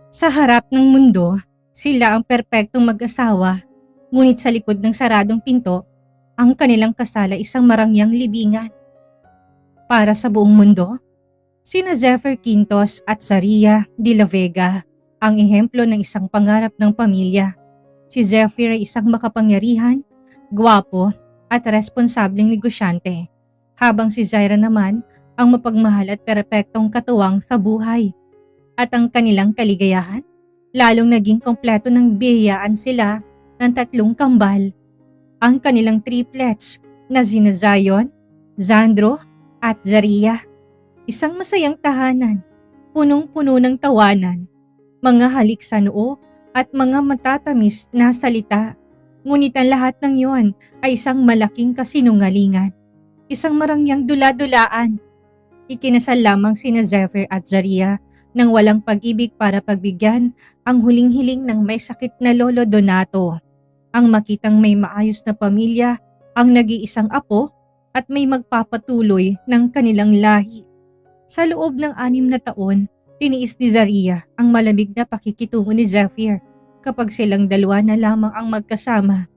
Sa harap ng mundo, sila ang perpektong mag-asawa, ngunit sa likod ng saradong pinto, ang kanilang kasal ay isang marangyang libingan. Para sa buong mundo, sina Zephyr Quintos at Zaria de la Vega ang ehemplo ng isang pangarap ng pamilya. Si Zephyr ay isang makapangyarihan, gwapo at responsableng negosyante, habang si Zaira naman ang mapagmahal at perpektong katuwang sa buhay. At ang kanilang kaligayahan, lalong naging kompleto ng biyayaan sila ng tatlong kambal, ang kanilang triplets na sina Zion, Zandro at Zaria. Isang masayang tahanan, punong-puno ng tawanan, mga halik sa noo at mga matatamis na salita. Ngunit ang lahat ng iyon ay isang malaking kasinungalingan, isang marangyang dula-dulaan. Ikinasal lamang sina Zephyr at Zaria nang walang pag-ibig para pagbigyan ang huling hiling ng may sakit na Lolo Donato. Ang makitang may maayos na pamilya, ang nag-iisang apo at may magpapatuloy ng kanilang lahi. Sa loob ng 6 na taon, tiniis ni Zaria ang malamig na pakikitungo ni Zephyr kapag silang dalawa na lamang ang magkasama.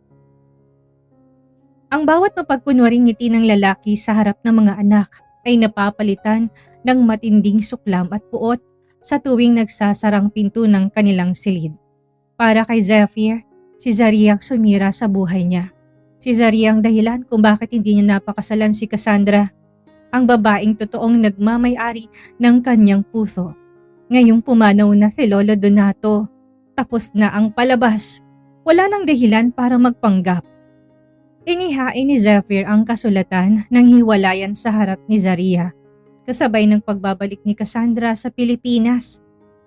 Ang bawat mapagkunwaring ngiti ng lalaki sa harap ng mga anak ay napapalitan ng matinding suklam at puot sa tuwing nagsasarang pinto ng kanilang silid. Para kay Zephyr, si Zaria ang sumira sa buhay niya. Si Zaria ang dahilan kung bakit hindi niya napakasalan si Cassandra, ang babaeng totoong nagmamay-ari ng kanyang puso. Ngayong pumanaw na si Lolo Donato, tapos na ang palabas. Wala nang dahilan para magpanggap. Inihain ni Zephyr ang kasulatan ng hiwalayan sa harap ni Zaria, kasabay ng pagbabalik ni Cassandra sa Pilipinas.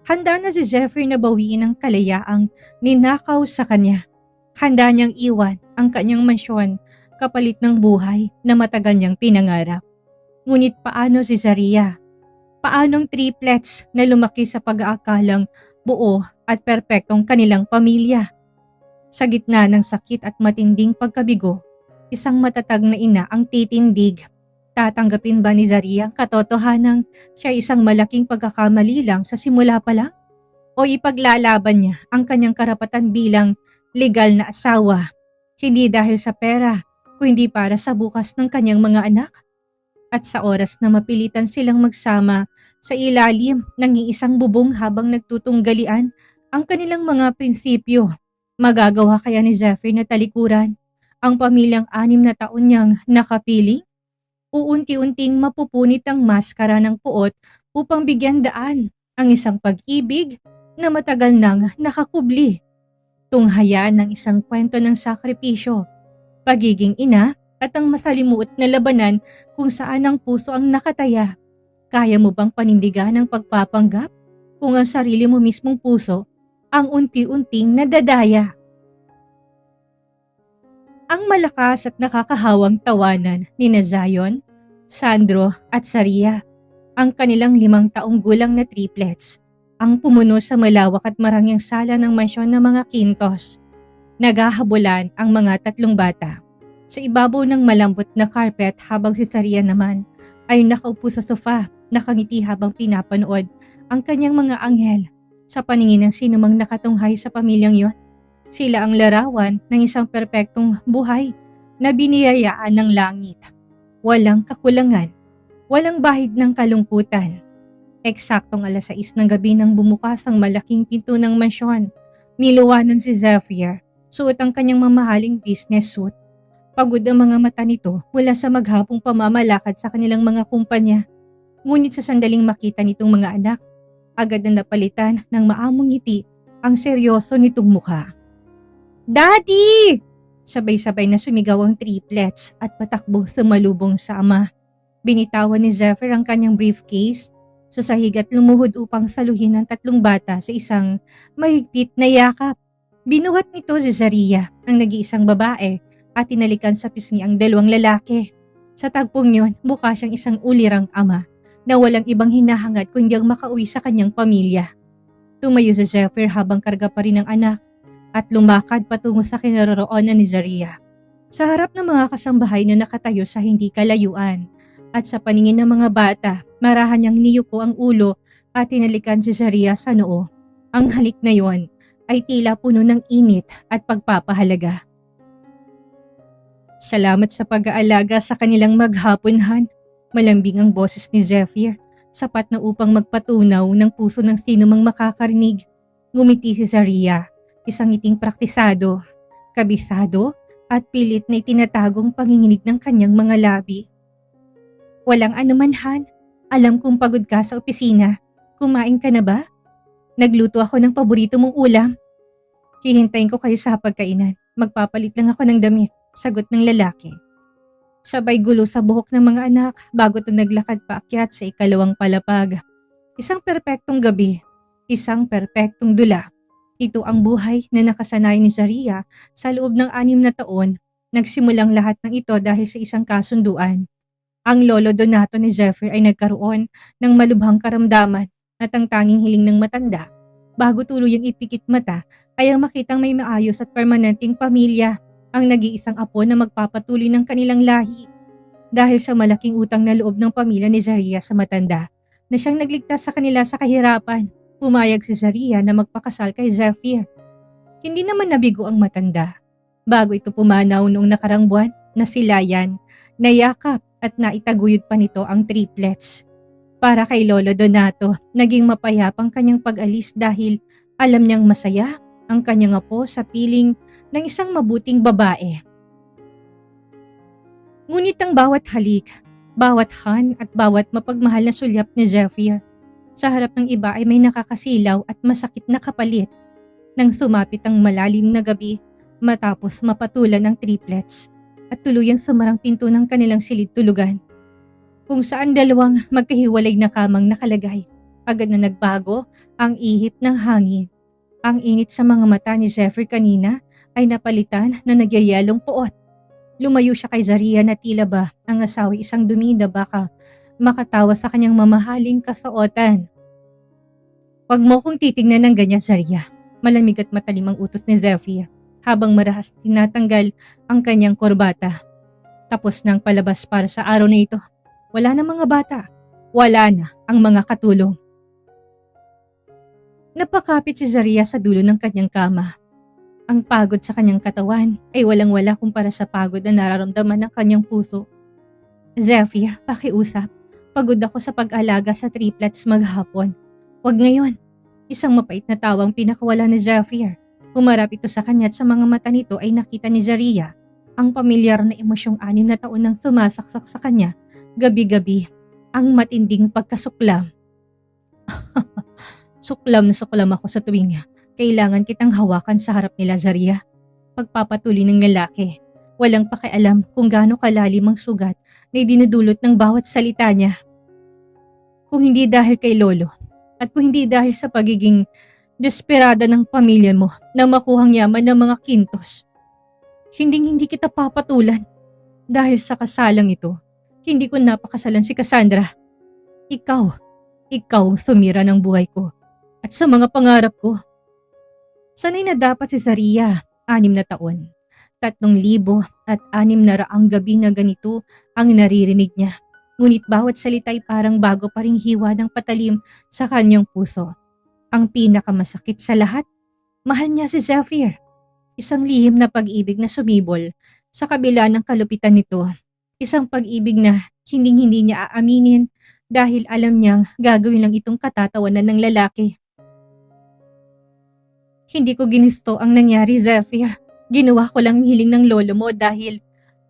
Handa na si Zephyr na bawiin ang kalayaang ninakaw sa kanya. Handa niyang iwan ang kanyang mansyon kapalit ng buhay na matagal niyang pinangarap. Ngunit paano si Zaria? Paanong triplets na lumaki sa pag-aakalang buo at perpektong kanilang pamilya? Sa gitna ng sakit at matinding pagkabigo, isang matatag na ina ang titindig. Tatanggapin ba ni Zaria ang katotohanang siya isang malaking pagkakamali lang sa simula pa lang? O ipaglalaban niya ang kanyang karapatan bilang legal na asawa, hindi dahil sa pera, kundi para sa bukas ng kanyang mga anak? At sa oras na mapilitan silang magsama sa ilalim ng iisang bubong habang nagtutunggalian ang kanilang mga prinsipyo, magagawa kaya ni Zephyr na talikuran ang pamilyang 6 na taon niyang nakapiling? Uunti-unting mapupunit ang maskara ng puot upang bigyan daan ang isang pag-ibig na matagal nang nakakubli. Tunghayan ng isang kwento ng sakripisyo, pagiging ina at ang masalimuot na labanan kung saan ang puso ang nakataya. Kaya mo bang panindigan ang pagpapanggap kung ang sarili mo mismong puso ang unti-unting nadadaya? Ang malakas at nakakahawang tawanan ni Zion, Sandro at Zaria, ang kanilang 5 taong gulang na triplets, ang pumuno sa malawak at marangyang sala ng mansyon ng mga Quintos. Naghahabulan ang mga 3 bata sa ibabaw ng malambot na carpet habang si Zaria naman ay nakaupo sa sofa, nakangiti habang pinapanood ang kanyang mga anghel. Sa paningin ng sinumang nakatunghay sa pamilyang yon, sila ang larawan ng isang perpektong buhay na biniyayaan ng langit. Walang kakulangan, walang bahid ng kalungkutan. Eksaktong 6:00 ng gabi nang bumukas ang malaking pinto ng mansyon. Niluwanan si Zephyr, suot ang kanyang mamahaling business suit. Pagod ang mga mata nito mula sa maghapong pamamalakad sa kanilang mga kumpanya. Ngunit sa sandaling makita nitong mga anak, agad na napalitan ng maamong ngiti ang seryoso nitong mukha. "Daddy!" Sabay-sabay na sumigaw ang triplets at patakbong sumalubong sa ama. Binitawan ni Zephyr ang kanyang briefcase sa sahig at lumuhod upang saluhin ang 3 bata sa isang mahigpit na yakap. Binuhat nito si Zaria, ang nag-iisang babae, at tinalikan sa pisngi ang 2 lalaki. Sa tagpong yun, mukha siyang isang ulirang ama na walang ibang hinahangad kundi ang makauwi sa kanyang pamilya. Tumayo si Zephyr habang karga pa rin ang anak at lumakad patungo sa kinaroroonan ni Zaria. Sa harap ng mga kasambahay na nakatayo sa hindi kalayuan at sa paningin ng mga bata, marahan niyang niyuko ang ulo at tinalikan si Zaria sa noo. Ang halik na yon ay tila puno ng init at pagpapahalaga. Salamat sa pag-aalaga sa kanilang maghapon, Han. Malambing ang boses ni Zephyr, sapat na upang magpatunaw ng puso ng sino mang makakarinig. Ngumiti si Zaria, isang ngiting praktisado, kabisado at pilit na itinatagong panginginig ng kanyang mga labi. Walang anuman, Han. Alam kong pagod ka sa opisina. Kumain ka na ba? Nagluto ako ng paborito mong ulam. Hihintayin ko kayo sa pagkainan. Magpapalit lang ako ng damit, sagot ng lalaki. Sabay gulo sa buhok ng mga anak bago ito naglakad paakyat sa ikalawang palapag. Isang perpektong gabi, isang perpektong dula. Ito ang buhay na nakasanay ni Zaria sa loob ng 6 na taon. Nagsimulang lahat ng ito dahil sa isang kasunduan. Ang lolo Donato ni Zephyr ay nagkaroon ng malubhang karamdaman at ang tanging hiling ng matanda bago tuluyang ipikit mata ay ang makitang may maayos at permanenteng pamilya, ang nag-iisang apo na magpapatuloy ng kanilang lahi. Dahil sa malaking utang na loob ng pamilya ni Zaria sa matanda na siyang nagligtas sa kanila sa kahirapan, pumayag si Zaria na magpakasal kay Zephyr. Hindi naman nabigo ang matanda. Bago ito pumanaw noong nakarang buwan, nasilayan, nayakap at naitaguyod pa nito ang triplets. Para kay Lolo Donato, naging mapayapang kanyang pag-alis dahil alam niyang masaya ang kanyang apo sa piling ng isang mabuting babae. Ngunit ang bawat halik, bawat han at bawat mapagmahal na sulyap ni Zephyr sa harap ng iba ay may nakakasilaw at masakit na kapalit. Nang sumapit ang malalim na gabi matapos mapatulan ng triplets at tuluyang sumarang pinto ng kanilang silid tulugan. Kung saan dalawang magkahiwalay na kamang nakalagay, agad na nagbago ang ihip ng hangin. Ang init sa mga mata ni Zephyr kanina ay napalitan na nagyayalong puot. Lumayo siya kay Zaria na tila ba ang asawi isang dumi na baka makatawa sa kanyang mamahaling kasuotan. Huwag mo kong titignan ng ganyan, Zaria. Malamig at matalim ang utos ni Zephyr habang marahas tinatanggal ang kanyang korbata. Tapos nang palabas para sa araw na ito. Wala na mga bata. Wala na ang mga katulong. Napakapit si Zaria sa dulo ng kanyang kama. Ang pagod sa kanyang katawan ay walang-wala kumpara sa pagod na nararamdaman ng kanyang puso. Zephyr, pakiusap. Pagod ako sa pag-alaga sa triplets maghapon. Huwag ngayon. Isang mapait na tawang pinakawala ni Zephyr. Humarap ito sa kanya at sa mga mata nito ay nakita ni Zaria ang pamilyar na emosyong 6 na taon nang sumasaksak sa kanya gabi-gabi, ang matinding pagkasuklam. Suklam na suklam ako sa tuwing kailangan kitang hawakan sa harap nila, Zaria. Pagpapatuloy ng lalaki, walang pakialam kung gaano kalalim ang sugat na idinudulot ng bawat salita niya. Kung hindi dahil kay Lolo at kung hindi dahil sa pagiging desperada ng pamilya mo na makuhang yaman ng mga kintos, hindi kita papatulan. Dahil sa kasalang ito, hindi ko napakasalan si Cassandra. Ikaw ang sumira ng buhay ko at sa mga pangarap ko. Sanay na dapat si Zaria, 6 na taon. 3,600 gabi na ganito ang naririnig niya. Ngunit bawat salita ay parang bago pa ring hiwa ng patalim sa kanyang puso. Ang pinakamasakit sa lahat, mahal niya si Zephyr. Isang lihim na pag-ibig na sumibol sa kabila ng kalupitan nito. Isang pag-ibig na hindi niya aaminin dahil alam niyang gagawin lang itong katatawanan ng lalaki. Hindi ko ginusto ang nangyari, Zephyr. Ginawa ko lang ang hiling ng lolo mo dahil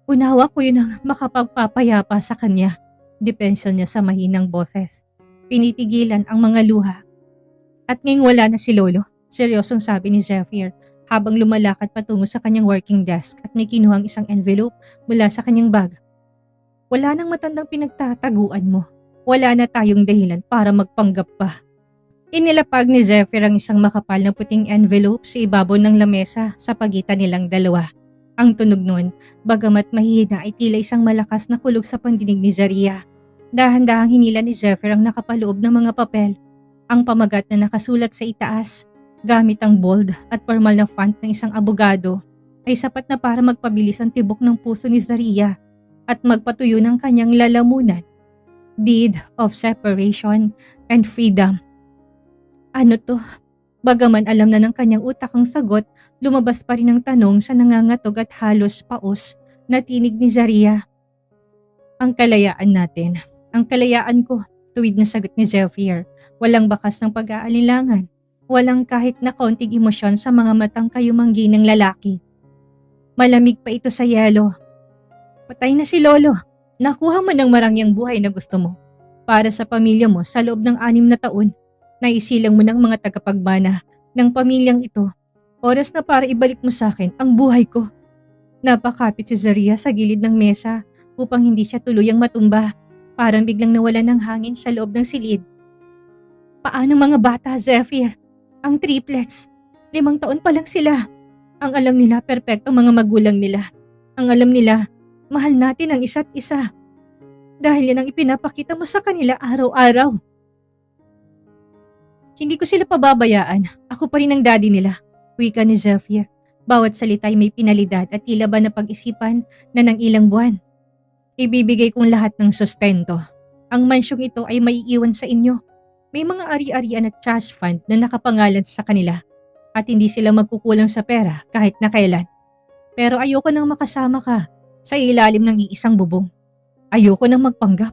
unawa ko yun ang makapagpapayapa sa kanya. Depensyon niya sa mahinang boses. Pinipigilan ang mga luha. At ngayong wala na si Lolo, seryosong sabi ni Zephyr habang lumalakad patungo sa kanyang working desk at may kinuhang isang envelope mula sa kanyang bag. Wala nang matandang pinagtataguan mo. Wala na tayong dahilan para magpanggap pa. Inilapag ni Zephyr ang isang makapal na puting envelope sa ibabaw ng lamesa sa pagitan nilang dalawa. Ang tunog nun, bagamat mahina ay tila isang malakas na kulog sa pandinig ni Zaria. Dahan-dahang hinila ni Zephyr ang nakapaloob ng mga papel. Ang pamagat na nakasulat sa itaas, gamit ang bold at formal na font ng isang abogado, ay sapat na para magpabilis ang tibok ng puso ni Zaria at magpatuyo ng kanyang lalamunan. Deed of Separation and Freedom. Ano to? Bagaman alam na ng kanyang utak ang sagot, lumabas pa rin ang tanong sa nangangatog at halos paos na tinig ni Zaria. Ang kalayaan natin. Ang kalayaan ko, tuwid na sagot ni Zephyr. Walang bakas ng pag-aalilangan. Walang kahit na konting emosyon sa mga matang kayumanggi ng lalaki. Malamig pa ito sa yelo. Patay na si Lolo. Nakuha mo ng marangyang buhay na gusto mo. Para sa pamilya mo sa loob ng 6 na taon, naisilang mo ng mga tagapagmana ng pamilyang ito. Oras na para ibalik mo sa akin ang buhay ko. Napakapit si Zaria sa gilid ng mesa upang hindi siya tuluyang matumba. Parang biglang nawalan ng hangin sa loob ng silid. Paano mga bata, Zephyr? Ang triplets. 5 taon pa lang sila. Ang alam nila perpekto mga magulang nila. Ang alam nila, mahal natin ang isa't isa. Dahil yan ang ipinapakita mo sa kanila araw-araw. Hindi ko sila pababayaan. Ako pa rin ang daddy nila. Wika ni Zephyr. Bawat salita ay may pinalidad at tila ba na pag-isipan na ng ilang buwan. Ibibigay kong lahat ng sustento. Ang mansyong ito ay maiiwan sa inyo. May mga ari-arian at trust fund na nakapangalan sa kanila at hindi sila magkukulang sa pera kahit na kailan. Pero ayoko nang makasama ka sa ilalim ng iisang bubong. Ayoko nang magpanggap.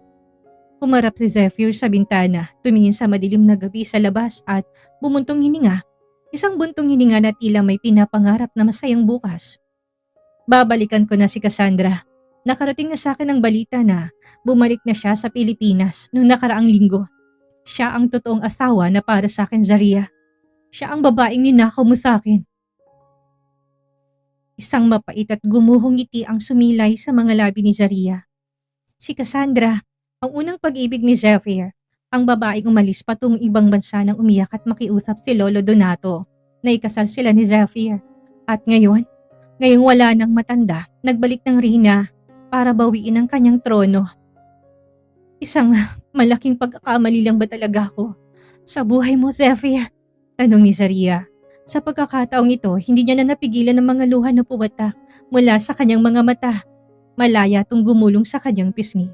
Humarap si Zephyr sa bintana, tumingin sa madilim na gabi sa labas at bumuntong hininga. Isang buntong hininga na tila may pinapangarap na masayang bukas. Babalikan ko na si Cassandra. Nakarating na sa akin ang balita na bumalik na siya sa Pilipinas noong nakaraang linggo. Siya ang totoong asawa na para sa akin, Zaria. Siya ang babaeng ninakaw mo sa akin. Isang mapait at gumuhong ngiti ang sumilay sa mga labi ni Zaria. Si Cassandra, ang unang pag-ibig ni Zephyr, ang babaeng umalis patungong ibang bansa nang umiyak at makiusap si Lolo Donato na ikasal sila ni Zephyr. At ngayong wala nang matanda, nagbalik ng Rina para bawiin ang kanyang trono. Isang malaking pagkakamali lang ba talaga ako sa buhay mo, Zephyr? Tanong ni Zaria. Sa pagkakataong ito, hindi niya na napigilan ng mga luha na pumatak mula sa kanyang mga mata. Malaya itong gumulong sa kanyang pisngi.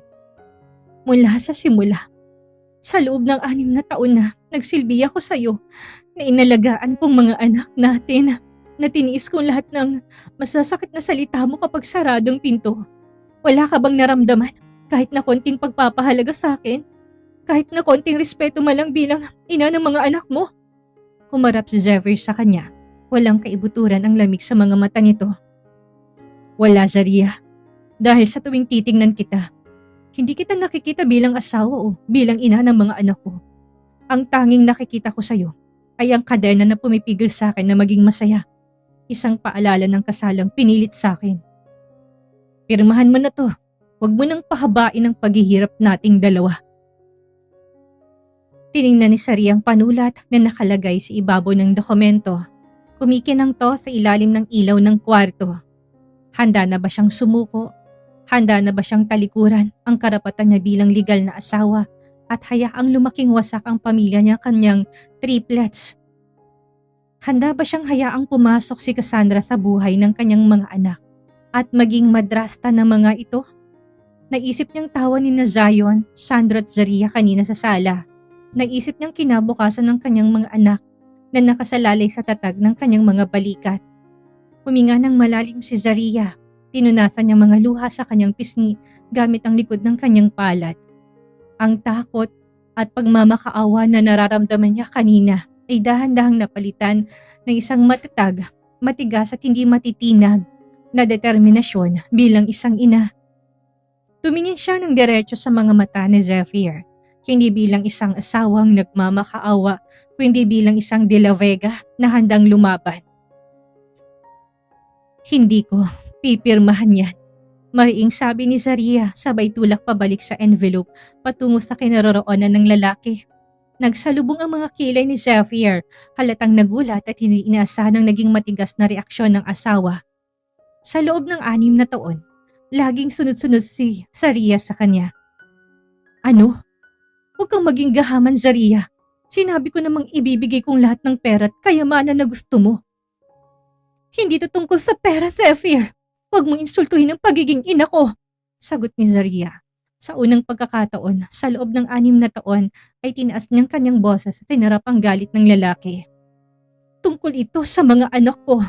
Mula sa simula, sa loob ng 6 na taon na nagsilbi ako sa iyo na inalagaan kong mga anak natin, na tiniis kong lahat ng masasakit na salita mo kapag saradong pinto. Wala ka bang naramdaman kahit na konting pagpapahalaga sa akin? Kahit na konting respeto malang bilang ina ng mga anak mo? Kumarap si Zephyr sa kanya. Walang kaibuturan ang lamig sa mga mata nito. Wala, Zaria. Dahil sa tuwing titingnan kita, hindi kita nakikita bilang asawa o bilang ina ng mga anak ko. Ang tanging nakikita ko sa iyo ay ang kadena na pumipigil sa akin na maging masaya. Isang paalala ng kasalang pinilit sa akin. Pirmahan mo na to. Huwag mo nang pahabain ang paghihirap nating dalawa. Tiningnan ni Zaria ang panulat na nakalagay sa ibabaw ng dokumento. Kumikinang to sa ilalim ng ilaw ng kwarto. Handa na ba siyang sumuko? Handa na ba siyang talikuran ang karapatan niya bilang legal na asawa at hayaang lumaking wasak ang pamilya niya kanyang triplets? Handa ba siyang hayaang pumasok si Cassandra sa buhay ng kanyang mga anak at maging madrasta ng mga ito? Naisip niyang tawa ni Zion, Sandro at Zaria kanina sa sala. Naisip niyang kinabukasan ng kanyang mga anak na nakasalalay sa tatag ng kanyang mga balikat. Huminga ng malalim si Zaria. Pinunasan niya mga luha sa kanyang pisngi gamit ang likod ng kanyang palad. Ang takot at pagmamakaawa na nararamdaman niya kanina ay dahan-dahang napalitan ng isang matatag, matigas at hindi matitinag na determinasyon bilang isang ina. Tumingin siya ng diretso sa mga mata ni Zephyr, hindi bilang isang asawang nagmamakaawa, kundi bilang isang De La Vega na handang lumaban. Hindi ko pipirmahan yan, mariing sabi ni Zaria sabay tulak pabalik sa envelope patungo sa kinaroroonan ng lalaki. Nagsalubong ang mga kilay ni Zephyr, halatang nagulat at hindi inaasahang naging matigas na reaksyon ng asawa. Sa loob ng 6 na taon, laging sunod-sunod si Zaria sa kanya. Ano? Huwag kang maging gahaman, Zaria. Sinabi ko namang ibibigay kong lahat ng pera at kayamanan na gusto mo. Hindi to tungkol sa pera, Zephyr. Huwag mong insultuhin ang pagiging ina ko, sagot ni Zaria. Sa unang pagkakataon, sa loob ng 6 na taon ay tinaas niyang kanyang boses at tinarap ang galit ng lalaki. Tungkol ito sa mga anak ko.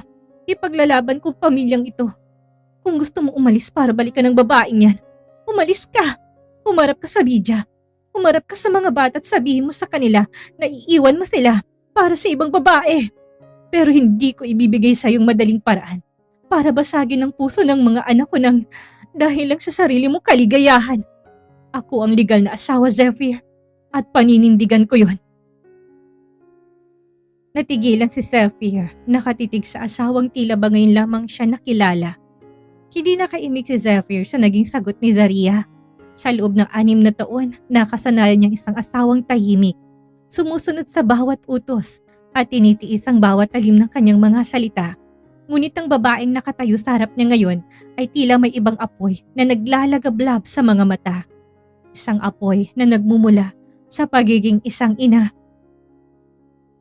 Ipaglalaban ko pamilyang ito. Kung gusto mo umalis para balikan ng babaeng yan, umalis ka. Umarap ka sa media. Umarap ka sa mga bata at sabihin mo sa kanila na iiwan mo sila para sa ibang babae. Pero hindi ko ibibigay sa iyong madaling paraan para basagin ang puso ng mga anak ko dahil lang sa sarili mong kaligayahan. Ako ang legal na asawa, Zephyr, at paninindigan ko yon. Natigilan si Zephyr, nakatitig sa asawang tila ba ngayon lamang siya nakilala. Hindi nakaimik si Zephyr sa naging sagot ni Zaria. Sa loob ng 6 na taon, nakasanayan niyang isang asawang tahimik, sumusunod sa bawat utos at tinitiis ang bawat talim ng kanyang mga salita. Ngunit ang babaeng nakatayo sa harap niya ngayon ay tila may ibang apoy na naglalagablab sa mga mata. Isang apoy na nagmumula sa pagiging isang ina.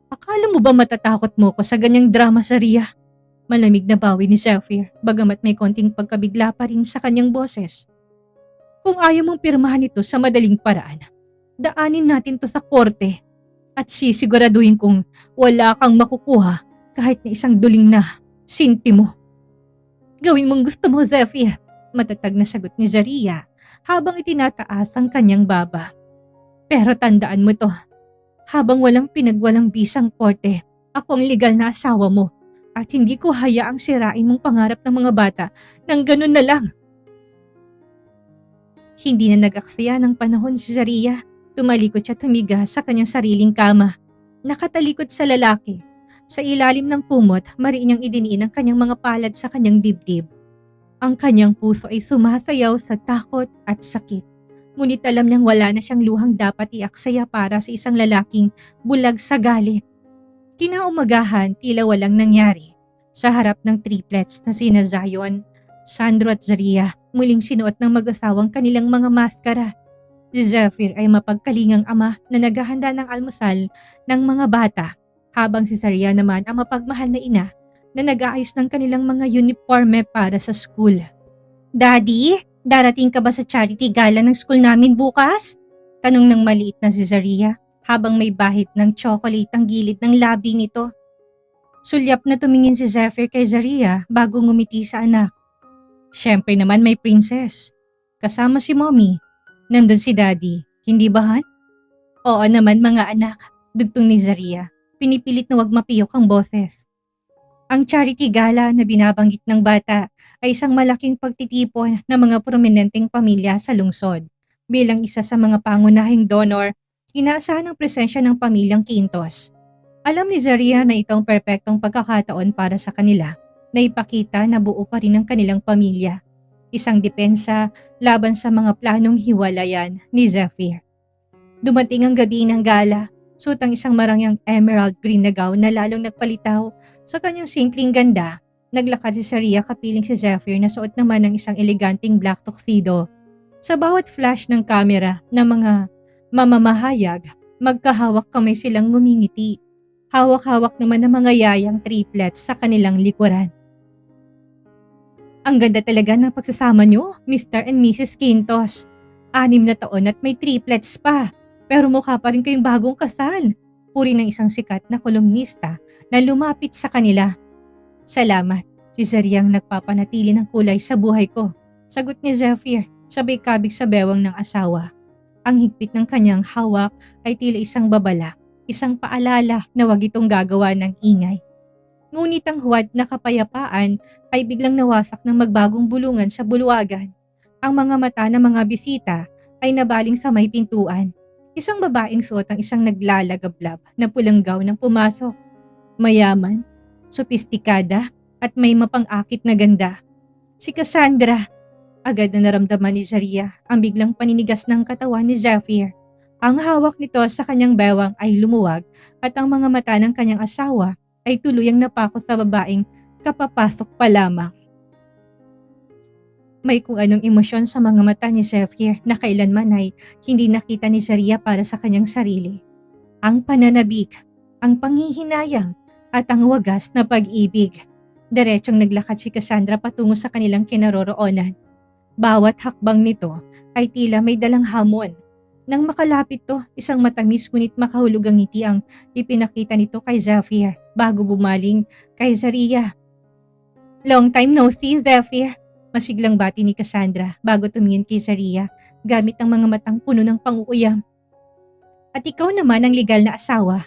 Akala mo ba matatakot mo ko sa ganyang drama, Zaria? Malamig na bawi ni Zephyr, bagamat may konting pagkabigla pa rin sa kanyang boses. Kung ayaw mong pirmahan ito sa madaling paraan, daanin natin to sa korte at sisiguraduhin kong wala kang makukuha kahit na isang duling na sintimo. Gawin mong gusto mo, Zephyr, matatag na sagot ni Zaria habang itinataas ang kanyang baba. Pero tandaan mo to, habang walang pinagwalang bisang korte, ako ang legal na asawa mo at hindi ko hayaang sirain mong pangarap ng mga bata nang ganun na lang. Hindi na nag-aksaya ng panahon si Zaria. Tumalikod siya tumiga sa kanyang sariling kama. Nakatalikod sa lalaki. Sa ilalim ng kumot, mariin niyang idiniin ang kanyang mga palad sa kanyang dibdib. Ang kanyang puso ay sumasayaw sa takot at sakit. Ngunit alam niyang wala na siyang luhang dapat iaksaya para sa isang lalaking bulag sa galit. Kinaumagahan, tila walang nangyari. Sa harap ng triplets na sina Zion, Sandro at Zaria, muling sinuot ng mag-asawang kanilang mga maskara. Si Zephyr ay mapagkalingang ama na naghahanda ng almusal ng mga bata, habang si Zaria naman ang mapagmahal na ina na nag-aayos ng kanilang mga uniforme para sa school. Daddy, darating ka ba sa charity gala ng school namin bukas? Tanong ng maliit na si Zaria habang may bahid ng chocolate ang gilid ng labi nito. Sulyap na tumingin si Zephyr kay Zaria bago ngumiti sa anak. Siyempre naman may princess. Kasama si mommy. Nandun si daddy. Hindi ba, Han? Oo naman mga anak, dugtong ni Zaria. Pinipilit na wag mapiyok ang boses. Ang charity gala na binabanggit ng bata ay isang malaking pagtitipon ng mga prominenteng pamilya sa lungsod. Bilang isa sa mga pangunahing donor, inaasahan ang presensya ng pamilyang Quintos. Alam ni Zaria na ito ang perpektong pagkakataon para sa kanila na ipakita na buo pa rin ang kanilang pamilya. Isang depensa laban sa mga planong hiwalayan ni Zephyr. Dumating ang gabi ng gala, suot ang isang marangyang emerald green na gown na lalong nagpalitaw sa kanyang simpleng ganda. Naglakad si Zaria kapiling si Zephyr na suot naman ng isang eleganteng black tuxedo. Sa bawat flash ng kamera ng mga mamamahayag, magkahawak kamay silang ngumingiti. Hawak-hawak naman ng mga yayang triplets sa kanilang likuran. Ang ganda talaga ng pagsasama niyo, Mr. and Mrs. Quintos. 6 na taon at may triplets pa. Pero mukha pa rin kayong bagong kasal. Puri ng isang sikat na kolumnista na lumapit sa kanila. Salamat, si Zariang nagpapanatili ng kulay sa buhay ko. Sagot ni Zephyr, sabay kabig sa bewang ng asawa. Ang higpit ng kanyang hawak ay tila isang babala, isang paalala na wag itong gagawa ng ingay. Ngunit ang huwad na kapayapaan ay biglang nawasak ng magbagong bulungan sa bulwagan. Ang mga mata ng mga bisita ay nabaling sa may pintuan. Isang babaeng suot ang isang naglalagablab na pulang gown nang pumasok. Mayaman, sopistikada at may mapang-akit na ganda. Si Cassandra. Agad na naramdaman ni Zaria ang biglang paninigas ng katawan ni Zephyr. Ang hawak nito sa kanyang bewang ay lumuwag at ang mga mata ng kanyang asawa ay tuluyang napako sa babaeng kapapasok pa lamang. May kung anong emosyon sa mga mata ni Zephyr na kailanman ay hindi nakita ni Zaria para sa kanyang sarili. Ang pananabik, ang panghihinayang at ang wagas na pag-ibig. Diretsong naglakad si Cassandra patungo sa kanilang kinaroroonan. Bawat hakbang nito ay tila may dalang hamon. Nang makalapit to, isang matamis ngunit makahulugang ngiti ang ipinakita nito kay Zephyr bago bumaling kay Zaria. Long time no see, Zephyr. Masiglang bati ni Cassandra bago tumingin kay Zaria gamit ang mga matang puno ng pang-uuyam. At ikaw naman ang legal na asawa.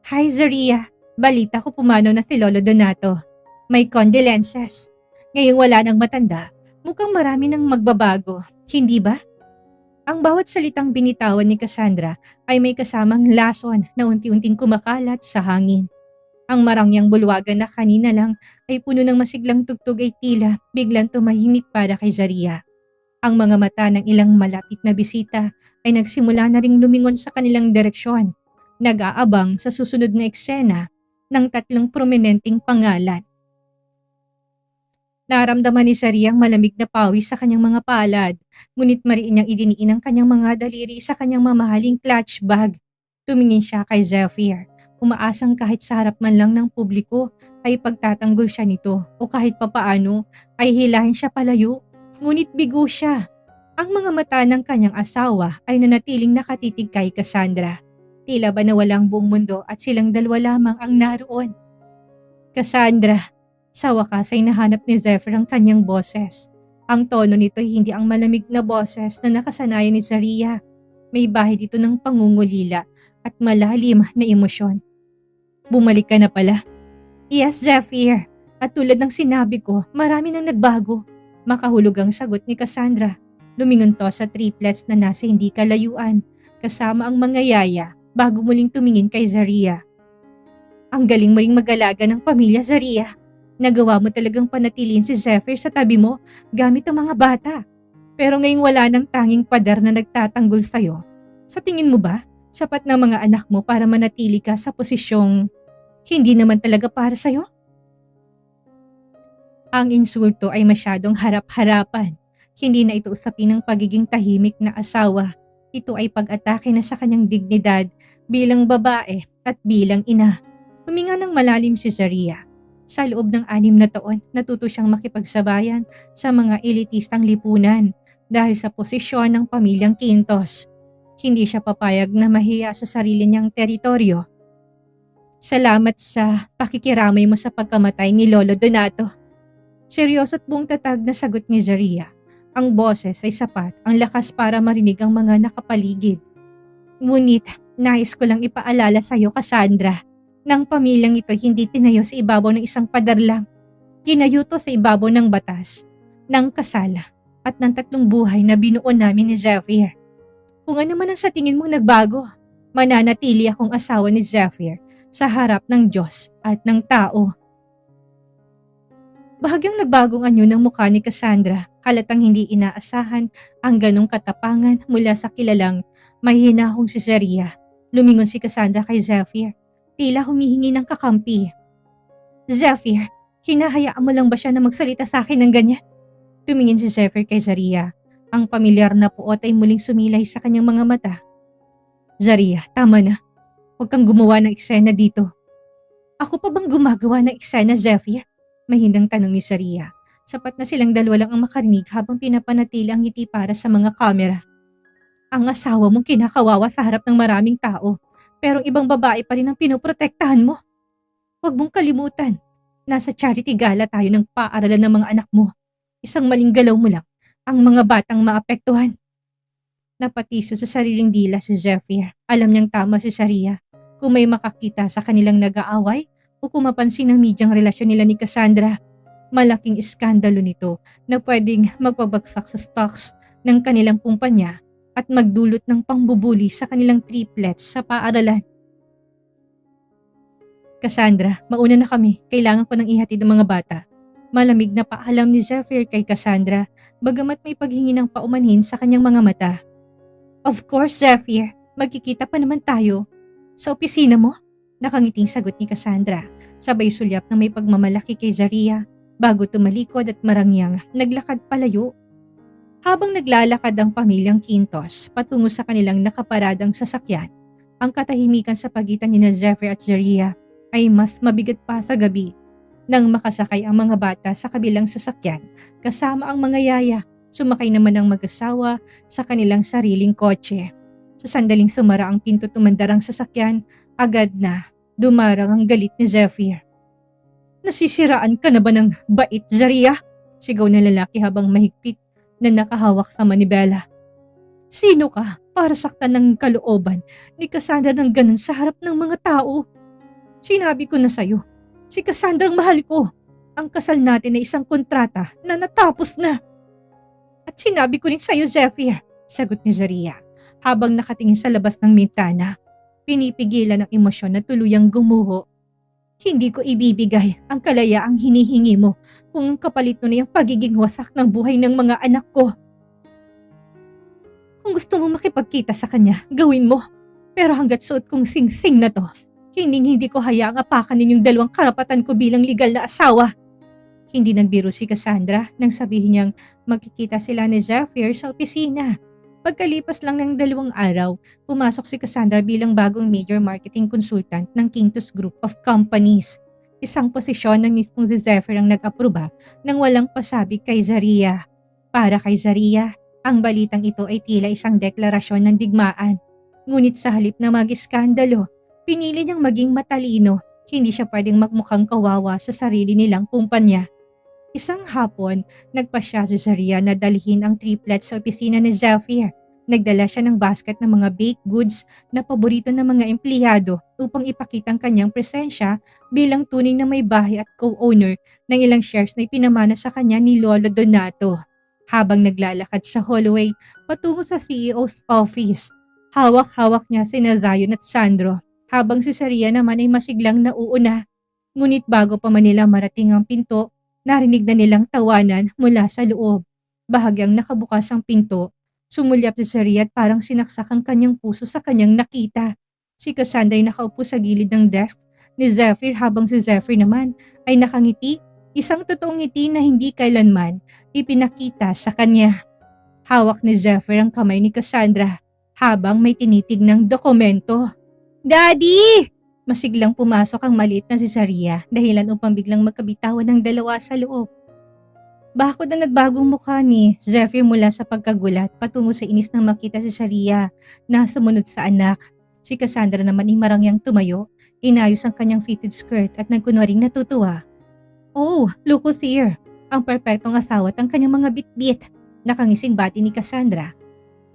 Hi Zaria, balita ko pumanaw na si Lolo Donato. May condolences. Ngayong wala nang matanda, mukhang marami nang magbabago, hindi ba? Ang bawat salitang binitawan ni Cassandra ay may kasamang lason na unti-unting kumakalat sa hangin. Ang marangyang bulwagan na kanina lang ay puno ng masiglang tugtog ay tila biglang tumahimik para kay Zaria. Ang mga mata ng ilang malapit na bisita ay nagsimula na ring lumingon sa kanilang direksyon, nag-aabang sa susunod na eksena ng tatlong prominenteng pangalan. Naramdaman ni Zaria ang malamig na pawis sa kanyang mga palad, ngunit mariin niyang idiniin ang kanyang mga daliri sa kanyang mamahaling clutch bag. Tumingin siya kay Zephyr, umaasang kahit sa harap man lang ng publiko ay pagtatanggol siya nito o kahit papaano ay hilahin siya palayo. Ngunit bigo siya. Ang mga mata ng kanyang asawa ay nanatiling nakatitig kay Cassandra. Tila ba nawala ang buong mundo at silang dalawa lamang ang naroon. Cassandra. Sa wakas ay nahanap ni Zephyr ang kanyang boses. Ang tono nito ay hindi ang malamig na boses na nakasanayan ni Zaria. May bahid ito ng pangungulila at malalim na emosyon. Bumalik ka na pala. Yes, Zephyr. At tulad ng sinabi ko, marami nang nagbago. Makahulog ang sagot ni Cassandra. Lumingon to sa triplets na nasa hindi kalayuan, kasama ang mga yaya bago muling tumingin kay Zaria. Ang galing mo ring mag-alaga ng pamilya, Zaria. Nagawa mo talagang panatilin si Zephyr sa tabi mo gamit ang mga bata. Pero ngayong wala ng tanging pader na nagtatanggol sa'yo, sa tingin mo ba, sapat na mga anak mo para manatili ka sa posisyong hindi naman talaga para sa'yo? Ang insulto ay masyadong harap-harapan. Hindi na ito usapin ng pagiging tahimik na asawa. Ito ay pag-atake na sa kanyang dignidad bilang babae at bilang ina. Huminga ng malalim si Zaria. Sa loob ng 6 na taon, natuto siyang makipagsabayan sa mga elitistang lipunan dahil sa posisyon ng pamilyang Quintos. Hindi siya papayag na mahiya sa sarili niyang teritoryo. Salamat sa pakikiramay mo sa pagkamatay ni Lolo Donato. Seryoso at buong tatag na sagot ni Zaria. Ang boses ay sapat, ang lakas para marinig ang mga nakapaligid. Ngunit, nais ko lang ipaalala sa iyo, Cassandra, ng pamilyang ito hindi tinayo sa ibabaw ng isang pader lang. Tinayo to sa ibabaw ng batas, ng kasala, at ng 3 buhay na binuo namin ni Zephyr. Kung ano man ang sa tingin mong nagbago, mananatili akong asawa ni Zephyr sa harap ng Diyos at ng tao. Bahagyang nagbagong anyo ng mukha ni Cassandra, halatang hindi inaasahan ang ganong katapangan mula sa kilalang mahihinahong si Zaria. Lumingon si Cassandra kay Zephyr. Tila humihingi ng kakampi. Zephyr, hinahayaan mo lang ba siya na magsalita sa akin ng ganyan? Tumingin si Zephyr kay Zaria. Ang pamilyar na puot ay muling sumilay sa kanyang mga mata. Zaria, tama na. Huwag kang gumawa ng eksena dito. Ako pa bang gumagawa ng eksena, Zephyr? Mahindang tanong ni Zaria. Sapat na silang dalawa lang ang makarinig habang pinapanatili ang ngiti para sa mga kamera. Ang asawa mong kinakawawa sa harap ng maraming tao. Pero ibang babae pa rin ang pinoprotektahan mo. Huwag mong kalimutan. Nasa charity gala tayo ng paaralan ng mga anak mo. Isang maling galaw mo lang, ang mga batang maapektuhan. Napatiso sa sariling dila si Zephyr. Alam niyang tama si Zaria. Kung may makakita sa kanilang nag-aaway o kung mapansin ng medyang relasyon nila ni Cassandra, malaking iskandalo nito na pwedeng magpabagsak sa stocks ng kanilang kumpanya at magdulot ng pangbubuli sa kanilang triplets sa paaralan. Cassandra, mauna na kami. Kailangan ko nang ihatid ang mga bata. Malamig na paalam ni Zephyr kay Cassandra, bagamat may paghingi ng paumanhin sa kanyang mga mata. Of course, Zephyr. Magkikita pa naman tayo. Sa opisina mo? Nakangiting sagot ni Cassandra, sabay sulyap na may pagmamalaki kay Zaria, bago tumalikod at marangyang naglakad palayo. Habang naglalakad ang pamilyang Quintos patungo sa kanilang nakaparadang sasakyan, ang katahimikan sa pagitan ni Zephyr at Zaria ay mas mabigat pa sa gabi nang makasakay ang mga bata sa kabilang sasakyan kasama ang mga yaya. Sumakay naman ang mag-asawa sa kanilang sariling kotse. Sa sandaling sumara ang pinto tumandar ang sasakyan, agad na dumarang ang galit ni Zephyr. Nasisiraan ka na ba ng bait, Zaria? Sigaw ng lalaki habang mahigpit na nakahawak sa manibela. Sino ka para saktan ng kalooban ni Cassandra ng ganun sa harap ng mga tao? Sinabi ko na sa'yo, si Cassandra ang mahal ko. Ang kasal natin ay isang kontrata na natapos na. At sinabi ko rin sa'yo, Zephyr, sagot ni Zaria habang nakatingin sa labas ng bintana. Pinipigilan ang emosyon na tuluyang gumuho. Hindi ko ibibigay ang kalayaang hinihingi mo kung kapalit mo na yung pagiging wasak ng buhay ng mga anak ko. Kung gusto mo makipagkita sa kanya, gawin mo. Pero hanggat suot kong sing-sing na to, hindi ko hayaang apakan ninyong dalawang karapatan ko bilang legal na asawa. Hindi nagbiro si Cassandra nang sabihin niyang magkikita sila ni Zephyr sa opisina. Pagkalipas lang ng 2 araw, pumasok si Cassandra bilang bagong major marketing consultant ng Quintus Group of Companies. Isang posisyon ng mismong si Zephyr ang nag-aproba nang walang pasabi kay Zaria. Para kay Zaria, ang balitang ito ay tila isang deklarasyon ng digmaan. Ngunit sa halip na mag-iskandalo, pinili niyang maging matalino. Hindi siya pwedeng magmukhang kawawa sa sarili nilang kumpanya. Isang hapon, nagpasya si Zaria na dalhin ang triplets sa opisina ni Zephyr. Nagdala siya ng basket ng mga baked goods na paborito ng mga empleyado upang ipakita ang kanyang presensya bilang tunay na may bahay at co-owner ng ilang shares na ipinamana sa kanya ni Lolo Donato. Habang naglalakad sa hallway patungo sa CEO's office, hawak-hawak niya sina Zion at Sandro habang si Zaria naman ay masiglang nauuna. Ngunit bago pa man nila marating ang pinto, narinig na nilang tawanan mula sa loob. Bahagyang nakabukas ang pinto, sumulyap si Zaria at parang sinaksak ang kanyang puso sa kanyang nakita. Si Cassandra ay nakaupo sa gilid ng desk ni Zephyr habang si Zephyr naman ay nakangiti, isang totoong ngiti na hindi kailanman ipinakita sa kanya. Hawak ni Zephyr ang kamay ni Cassandra habang may tinitignang dokumento. Daddy! Masiglang pumasok ang maliit na si Zaria dahilan upang biglang magkabitawan ng dalawa sa loob. Bakod na nagbagong mukha ni Zephyr mula sa pagkagulat patungo sa inis nang makita si Zaria na sumunod sa anak. Si Cassandra naman ay marangyang tumayo, inayos ang kanyang fitted skirt at nagkunwaring natutuwa. Oh, look who's here! Ang perpektong asawa at ang kanyang mga bitbit. Nakangising bati ni Cassandra.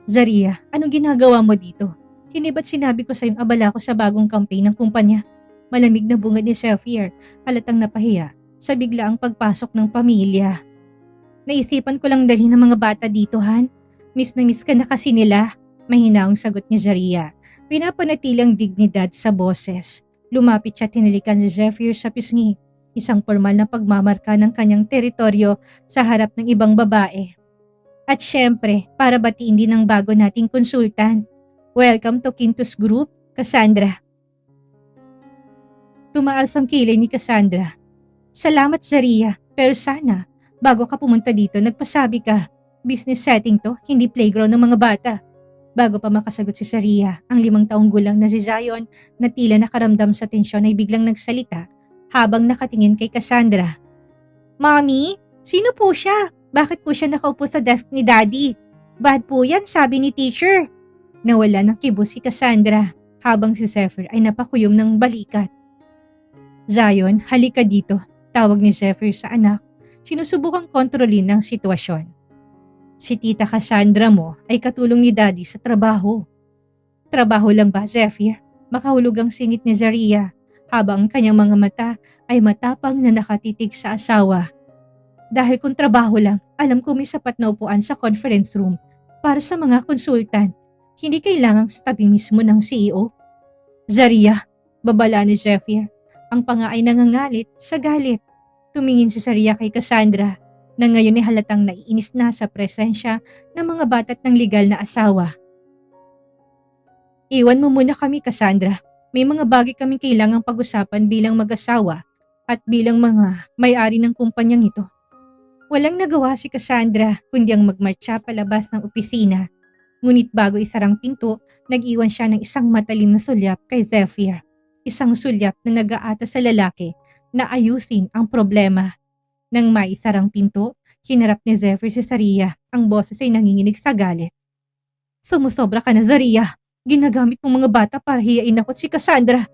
Zaria, anong ginagawa mo dito? Hindi ba't sinabi ko sa iyong abala ko sa bagong campaign ng kumpanya? Malamig na bungad ni Zephyr, halatang napahiya sa biglaang pagpasok ng pamilya. Naisipan ko lang dalhin ng mga bata dito, Han. Miss na miss ka na kasi nila. Mahinaong sagot ni Zaria. Pinapanatilang dignidad sa boses. Lumapit siya at hinalikan si Zephyr sa pisngi. Isang formal na pagmamarka ng kanyang teritoryo sa harap ng ibang babae. At syempre, para batiin din ang bago nating konsultant. Welcome to Quintus Group, Cassandra. Tumaas ang kilay ni Cassandra. Salamat, Zaria, pero sana, bago ka pumunta dito, nagpasabi ka. Business setting to, hindi playground ng mga bata. Bago pa makasagot si Zaria, ang 5 taong gulang na si Zion na tila nakaramdam sa tensyon ay biglang nagsalita habang nakatingin kay Cassandra. Mommy, sino po siya? Bakit po siya nakaupo sa desk ni Daddy? Bad po yan, sabi ni teacher. Nawala ng kibo si Cassandra habang si Zephyr ay napakuyom ng balikat. Zion, halika dito, tawag ni Zephyr sa anak. Sinusubukang kontrolin ang sitwasyon. Si Tita Cassandra mo ay katulong ni Daddy sa trabaho. Trabaho lang ba, Zephyr? Makahulog ang singit ni Zaria habang ang kanyang mga mata ay matapang na nakatitig sa asawa. Dahil kung trabaho lang, alam ko may sapat na upuan sa conference room para sa mga konsultant. Hindi kailangang sa tabi mismo ng CEO. Zaria, babala ni Zephyr. Ang panga ay nangangalit sa galit. Tumingin si Zaria kay Cassandra na ngayon ay halatang naiinis na sa presensya ng mga bata't ng legal na asawa. Iwan mo muna kami, Cassandra. May mga bagay kaming kailangang pag-usapan bilang mag-asawa at bilang mga may-ari ng kumpanyang ito. Walang nagawa si Cassandra kundi ang magmarcha palabas ng opisina. Ngunit bago isarang pinto, nag-iwan siya ng isang matalim na sulyap kay Zephyr. Isang sulyap na nag-aata sa lalaki na ayusin ang problema. Nang maisarang pinto, hinarap ni Zephyr si Zaria. Ang boses ay nanginginig sa galit. Sumusobra ka na, Zaria. Ginagamit mong mga bata para hiyain ako at si Cassandra.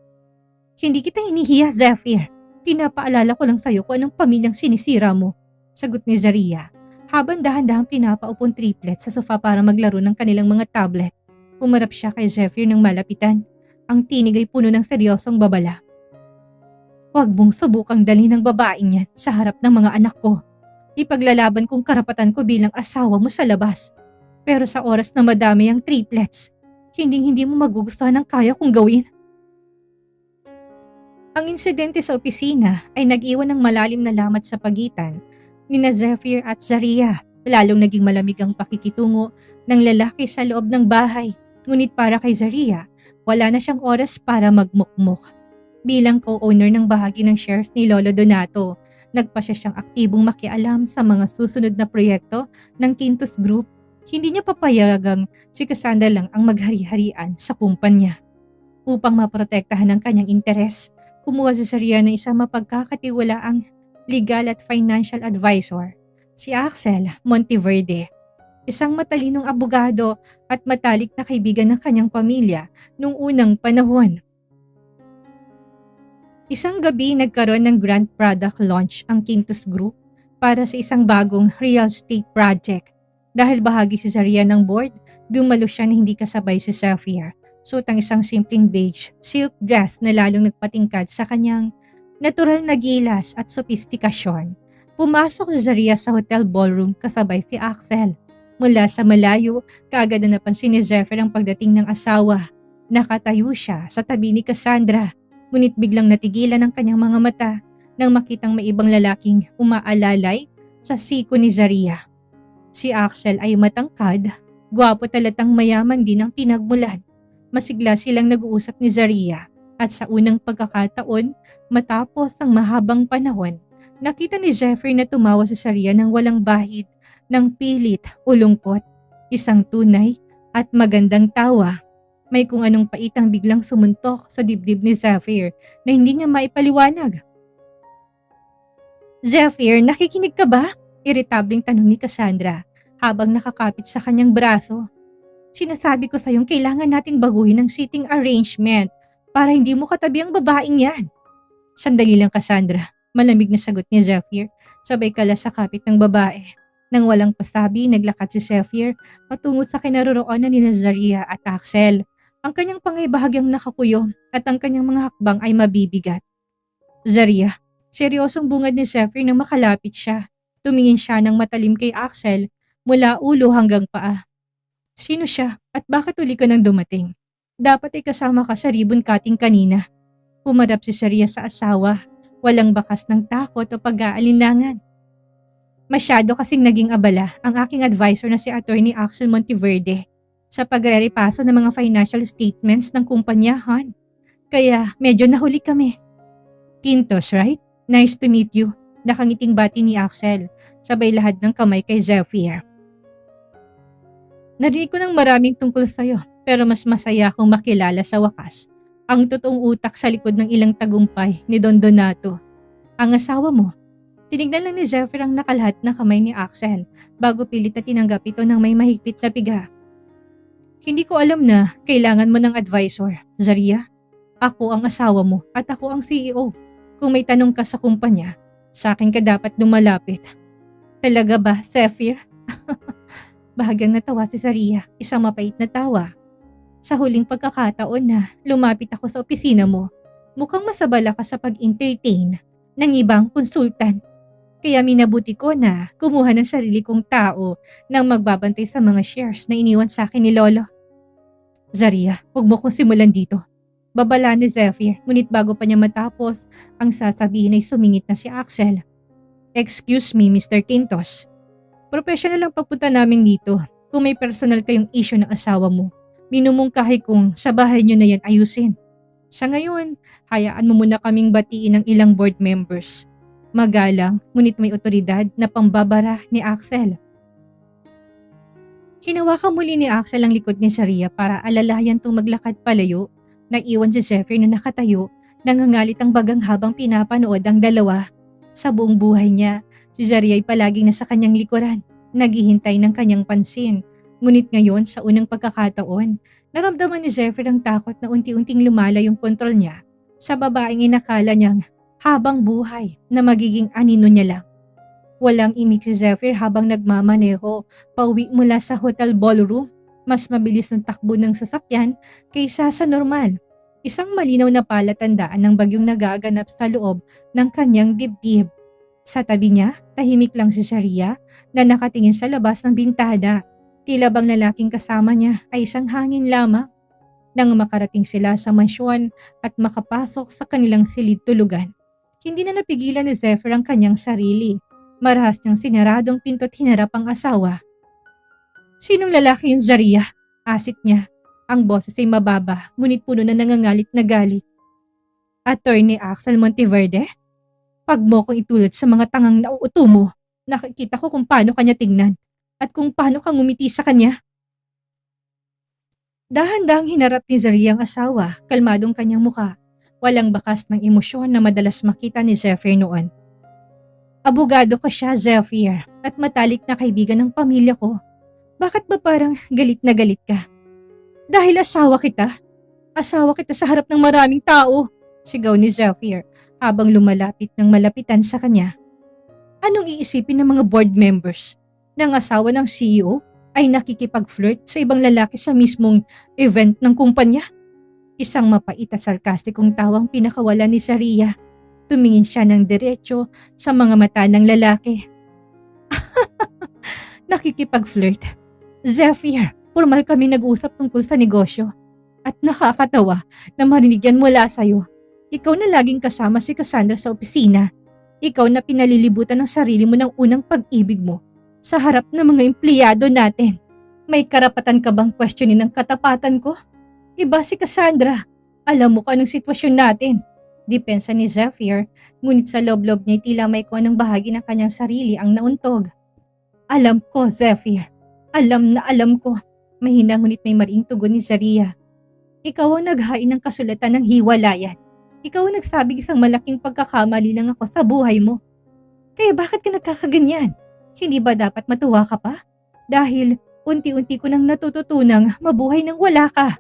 Hindi kita hinihiya, Zephyr. Pinapaalala ko lang sa'yo kung anong pamilyang sinisira mo, sagot ni Zaria. Habang dahan-dahang pinapaupong triplet sa sofa para maglaro ng kanilang mga tablet, umarap siya kay Zephyr ng malapitan. Ang tinig ay puno ng seryosong babala. Huwag mong subukang dali ng babaeng yan sa harap ng mga anak ko. Ipaglalaban kong karapatan ko bilang asawa mo sa labas. Pero sa oras na madami ang triplets, hindi mo magugustuhan ang kaya kong gawin. Ang insidente sa opisina ay nag-iwan ng malalim na lamat sa pagitan ni Zephyr at Zaria. Lalong naging malamig ang pakikitungo ng lalaki sa loob ng bahay. Ngunit para kay Zaria, wala na siyang oras para magmukmuk. Bilang co-owner ng bahagi ng shares ni Lolo Donato, nagpasya siyang aktibong makialam sa mga susunod na proyekto ng Quintos Group. Hindi niya papayagang si Cassandra lang ang maghari-harian sa kumpanya. Upang maprotektahan ang kanyang interes, kumuha si Zaria ng isang mapagkakatiwalaang legal at financial advisor, si Axel Monteverde. Isang matalinong abogado at matalik na kaibigan ng kanyang pamilya noong unang panahon. Isang gabi nagkaroon ng grand product launch ang Quintos Group para sa isang bagong real estate project. Dahil bahagi si Zaria ng board, dumalo siya na hindi kasabay si Zephyr. Suot ang isang simpleng beige silk dress na lalong nagpatingkad sa kanyang natural na gilas at sopistikasyon. Pumasok si Zaria sa hotel ballroom kasabay si Axel. Mula sa malayo, kaagad na napansin ni Zephyr ang pagdating ng asawa. Nakatayo siya sa tabi ni Cassandra, ngunit biglang natigilan ang kanyang mga mata nang makitang may ibang lalaking umaalalay sa siko ni Zaria. Si Axel ay matangkad, gwapo talatang mayaman din ang pinagmulan. Masigla silang nag-uusap ni Zaria at sa unang pagkakataon, matapos ang mahabang panahon, nakita ni Zephyr na tumawa si Zaria ng walang bahid ng pilit o lungkot. Isang tunay at magandang tawa. May kung anong paitang biglang sumuntok sa dibdib ni Zephyr na hindi niya maipaliwanag. Zephyr, nakikinig ka ba? Iritabling tanong ni Cassandra habang nakakapit sa kanyang braso. Sinasabi ko sa iyong kailangan nating baguhin ang seating arrangement para hindi mo katabi ang babaeng yan. Sandali lang, Cassandra. Malamig na sagot ni Zephyr, sabay kalas sa kapit ng babae. Nang walang pasabi, naglakad si Zephyr patungo sa kinaroroonan ni Zaria at Axel. Ang kanyang pangibahagyang nakakuyo at ang kanyang mga hakbang ay mabibigat. Zaria, seryosong bungad ni Zephyr nang makalapit siya. Tumingin siya ng matalim kay Axel mula ulo hanggang paa. Sino siya at bakit uli ka nang dumating? Dapat ay kasama ka sa ribbon cutting kanina. Pumarap si Zaria sa asawa, walang bakas ng takot o pag-aalinlangan. Masyado kasing naging abala ang aking advisor na si Attorney Axel Monteverde sa pagre-repaso ng mga financial statements ng kumpanyahan. Kaya medyo nahuli kami. Quintos, right? Nice to meet you. Nakangiting bati ni Axel, sabay lahad ng kamay kay Zephyr. Narinig ko ng maraming tungkol sa'yo, pero mas masaya akong makilala sa wakas ang totoong utak sa likod ng ilang tagumpay ni Don Donato, ang asawa mo. Tinignan lang ni Zephyr ang nakalhat na kamay ni Axel bago pilit na tinanggap ito ng may mahigpit na piga. Hindi ko alam na kailangan mo ng advisor, Zaria. Ako ang asawa mo at ako ang CEO. Kung may tanong ka sa kumpanya, sa akin ka dapat lumalapit. Talaga ba, Zephyr? Bahagyang natawa si Zaria, isang mapait na tawa. Sa huling pagkakataon na lumapit ako sa opisina mo, mukhang masabala ka sa pag-entertain ng ibang konsultan. Kaya minabuti ko na kumuha ng sarili kong tao nang magbabantay sa mga shares na iniwan sa akin ni Lolo. Zaria, huwag mo kong simulan dito. Babala ni Zephyr, ngunit bago pa niya matapos, ang sasabihin ay sumingit na si Axel. Excuse me, Mr. Quintos. Professional ang pagpunta namin dito. Kung may personal kayong issue ng asawa mo, minumungkahi kong sa bahay niyo na yan ayusin. Sa ngayon, hayaan mo muna kaming batiin ng ilang board members. Magalang, ngunit may otoridad na pambabara ni Axel. Hinawakan muli ni Axel ang likod ni Zaria para alalayan tong maglakad palayo. Nag-iwan si Zephyr na nakatayo, nangangalit ang bagang habang pinapanood ang dalawa. Sa buong buhay niya, si Zaria ay palaging nasa kanyang likuran, naghihintay ng kanyang pansin Ngunit ngayon sa unang pagkakataon, naramdaman ni Zephyr ang takot na unti-unting lumala yung kontrol niya sa babaeng inakala niyang habang buhay na magiging anino niya lang. Walang imik si Zephyr habang nagmamaneho pauwi mula sa hotel ballroom. Mas mabilis ng takbo ng sasakyan kaysa sa normal. Isang malinaw na palatandaan ng bagyong nagaganap sa loob ng kanyang dibdib. Sa tabi niya, tahimik lang si Sharia na nakatingin sa labas ng bintana. Tila bang lalaking kasama niya ay isang hangin lamang. Nang makarating sila sa mansyon at makapasok sa kanilang silid tulugan, hindi na napigilan ni Zephyr ang kanyang sarili. Marahas niyang sinaradong pinto at hinarap ang asawa. "Sinong lalaki yung Zaria?" Asit niya. Ang boses ay mababa, ngunit puno na nangangalit na galit. "Attorney Axel Monteverde? Pag mo kong itulad sa mga tangang nauuto mo, nakikita ko kung paano kanya tingnan at kung paano kang ngumiti sa kanya." Dahan-dahang hinarap ni Zaria ang asawa, kalmadong kanyang muka. Walang bakas ng emosyon na madalas makita ni Zephyr noon. "Abogado ko siya, Zephyr, at matalik na kaibigan ng pamilya ko. Bakit ba parang galit na galit ka?" "Dahil asawa kita. Asawa kita sa harap ng maraming tao," sigaw ni Zephyr habang lumalapit ng malapitan sa kanya. Anong iisipin ng mga board members ng asawa ng CEO ay nakikipag-flirt sa ibang lalaki sa mismong event ng kumpanya? Isang mapait at sarkastikong tawang pinakawala ni Zaria. Tumingin siya ng diretso sa mga mata ng lalaki. "Nakikipag-flirt? Zephyr, formal kami nag-usap tungkol sa negosyo. At nakakatawa na marinig yan mula sa'yo. Ikaw na laging kasama si Cassandra sa opisina. Ikaw na pinalilibutan ng sarili mo ng unang pag-ibig mo sa harap ng mga empleyado natin. May karapatan ka bang questionin ang katapatan ko? Iba si Cassandra. Alam mo ka ng sitwasyon natin." Depensa ni Zephyr, ngunit sa loob-loob niya tila may kuha ng bahagi ng kanyang sarili ang nauntog. "Alam ko, Zephyr. Alam na alam ko." Mahina ngunit may mariing tugon ni Zaria. "Ikaw ang naghain ng kasulatan ng hiwalayan. Ikaw ang nagsabing isang malaking pagkakamali lang ako sa buhay mo. Kaya bakit ka nagkakaganyan? Hindi ba dapat matuwa ka pa? Dahil unti-unti ko nang natututunang mabuhay nang wala ka."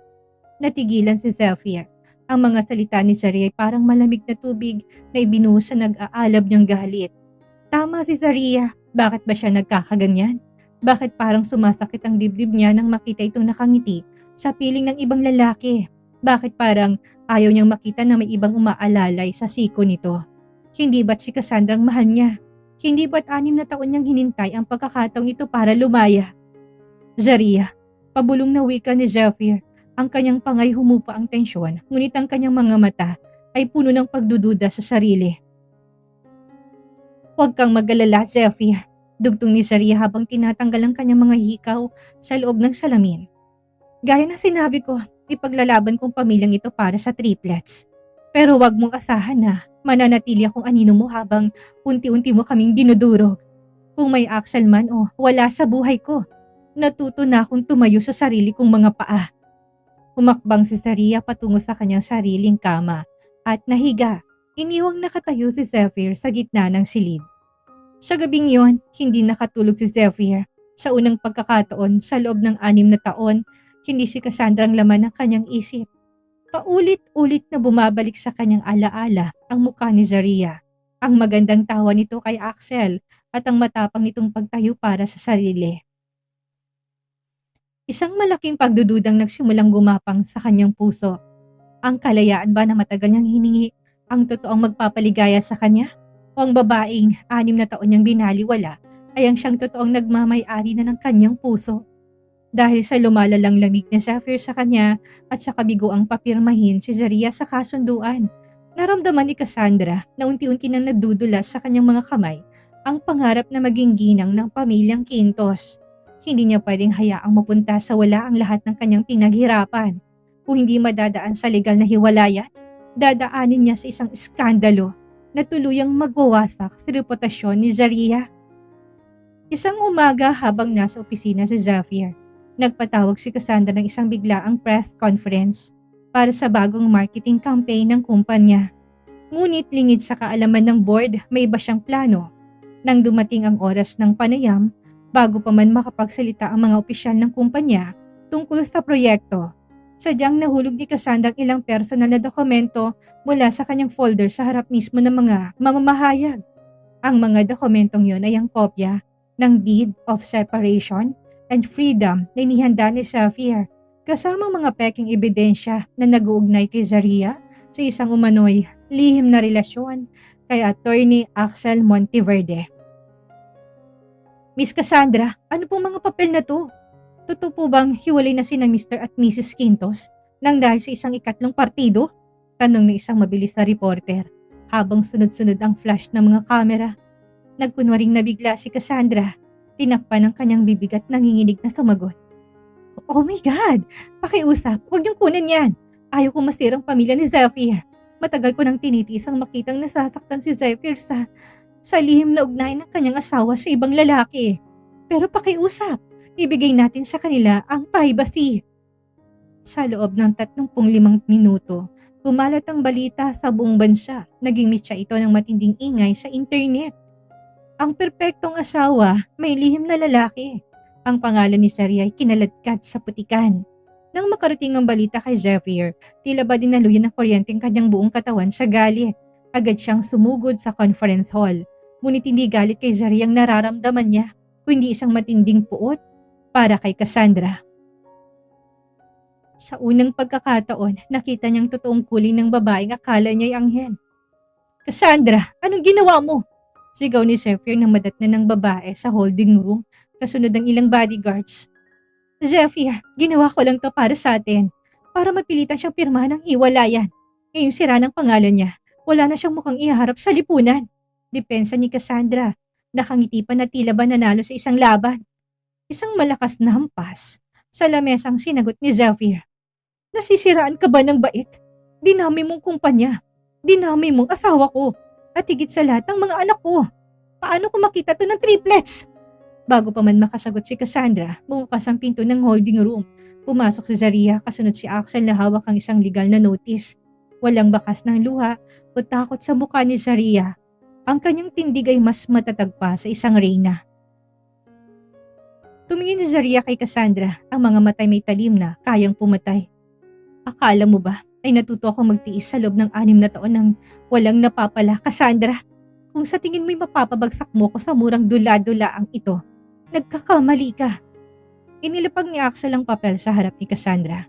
Natigilan si Zephyr. Ang mga salita ni Zaria ay parang malamig na tubig na ibinuhos sa nag-aalab niyang galit. Tama si Zaria. Bakit ba siya nagkakaganyan? Bakit parang sumasakit ang dibdib niya nang makita itong nakangiti sa piling ng ibang lalaki? Bakit parang ayaw niyang makita na may ibang umaalalay sa siko nito? Hindi ba't si Cassandra ang mahal niya? Hindi ba't 6 na taon niyang hinintay ang pagkakataong ito para lumaya? "Zaria," pabulong na wika ni Zephyr. Ang kanyang pangay humupa ang tensyon, ngunit ang kanyang mga mata ay puno ng pagdududa sa sarili. "Huwag kang mag-alala, Zephyr," dugtong ni Zaria habang tinatanggal ang kanyang mga hikaw sa loob ng salamin. "Gaya ng sinabi ko, ipaglalaban kong pamilyang ito para sa triplets. Pero wag mong asahan na mananatili akong anino mo habang unti-unti mo kaming dinudurog. Kung may Axel man o wala sa buhay ko, natuto na akong tumayo sa sarili kong mga paa." Humakbang si Zaria patungo sa kanyang sariling kama at nahiga. Iniwang nakatayo si Zephyr sa gitna ng silid. Sa gabing yon, hindi nakatulog si Zephyr. Sa unang pagkakataon sa loob ng 6 na taon, hindi si Cassandra ang laman ng kanyang isip. Paulit-ulit na bumabalik sa kanyang alaala ang mukha ni Zaria, ang magandang tawa nito kay Axel at ang matapang nitong pagtayo para sa sarili. Isang malaking pagdududang nagsimulang gumapang sa kanyang puso. Ang kalayaan ba na matagal niyang hiningi ang totoong magpapaligaya sa kanya? O ang babaeng 6 na taon niyang binaliwala ay ang siyang totoong nagmamay-ari na ng kanyang puso? Dahil sa lumalalang lamig na Zephyr sa kanya at sa kabiguang papirmahin si Zaria sa kasunduan, naramdaman ni Cassandra na unti-unti nang nadudulas sa kanyang mga kamay ang pangarap na maging ginang ng pamilyang Quintos. Hindi niya pwedeng hayaang mapunta sa wala ang lahat ng kanyang pinaghirapan. Kung hindi madadaan sa legal na hiwalayan, dadaanin niya sa isang iskandalo na tuluyang magwawasak sa reputasyon ni Zaria. Isang umaga habang nasa opisina si Zephyr, nagpatawag si Cassandra ng isang biglaang press conference para sa bagong marketing campaign ng kumpanya. Ngunit lingid sa kaalaman ng board, may iba siyang plano. Nang dumating ang oras ng panayam, Bago pa man makapagsalita ang mga opisyal ng kumpanya tungkol sa proyekto, sadyang nahulog ni Cassandra ang ilang personal na dokumento mula sa kanyang folder sa harap mismo ng mga mamamahayag. Ang mga dokumentong yon ay ang kopya ng Deed of Separation and Freedom na inihanda ni Xavier, kasamang mga peking ebidensya na nag-uugnay kay Zaria sa isang umano'y lihim na relasyon kay Attorney Axel Monteverde. Miss Cassandra, ano pong mga papel na to? Totoo po bang hiwalay na sina Mr. at Mrs. Quintos nang dahil sa isang ikatlong partido? Tanong ng isang mabilis na reporter habang sunod-sunod ang flash ng mga kamera. Nagkunwaring nabigla si Cassandra. Tinakpan ang kanyang bibig at nanginginig na sumagot. Oh my God! Pakiusap, huwag niyong kunin yan. Ayaw ko masirang pamilya ni Zephyr. Matagal ko nang tinitiis ang makitang nasasaktan si Zephyr sa lihim na ugnayan ng kanyang asawa sa ibang lalaki. Pero pakiusap, ibigay natin sa kanila ang privacy. Sa loob ng 35 minuto, kumalat ang balita sa buong bansa. Naging mitya ito ng matinding ingay sa internet. Ang perpektong asawa, may lihim na lalaki. Ang pangalan ni Zaria ay kinaladkad sa putikan. Nang makarating ang balita kay Zephyr, tila ba dinaluyan ng kuryente ang kanyang buong katawan sa galit. Agad siyang sumugod sa conference hall. Ngunit hindi galit kay Zaria ang nararamdaman niya, kundi isang matinding puot para kay Cassandra. Sa unang pagkakataon, nakita niyang totoong kulay ng babaeng akala niya'y anghel. Cassandra, anong ginawa mo? Sigaw ni Zephyr nang madatnan ng babae sa holding room, kasunod ng ilang bodyguards. Zephyr, ginawa ko lang to para sa atin. Para mapilitan siyang pirmahan ng hiwalayan. Ngayong sira ng pangalan niya, wala na siyang mukhang ihaharap sa lipunan. Depensa ni Cassandra, nakangiti pa na tila ba nanalo sa isang laban. Isang malakas na hampas sa lamesang sinagot ni Zephyr. Nasisiraan ka ba ng bait? Dinami mong kumpanya. Dinami mong asawa ko. At higit sa lahat ng mga anak ko. Paano ko makita to ng triplets? Bago pa man makasagot si Cassandra, bumukas ang pinto ng holding room. Pumasok si Zaria, kasunod si Axel na hawak ang isang legal na notice. Walang bakas ng luha o takot sa mukha ni Zaria. Ang kanyang tindig ay mas matatag pa sa isang reyna. Tumingin si Zaria kay Cassandra, ang mga matay may talim na kayang pumatay. Akala mo ba ay natuto akong magtiis sa loob ng 6 na taon ng walang napapala, Cassandra? Kung sa tingin mo'y mapapabagsak mo ko sa murang dula-dulaang ito, nagkakamali ka. Inilapag ni Axel ang papel sa harap ni Cassandra.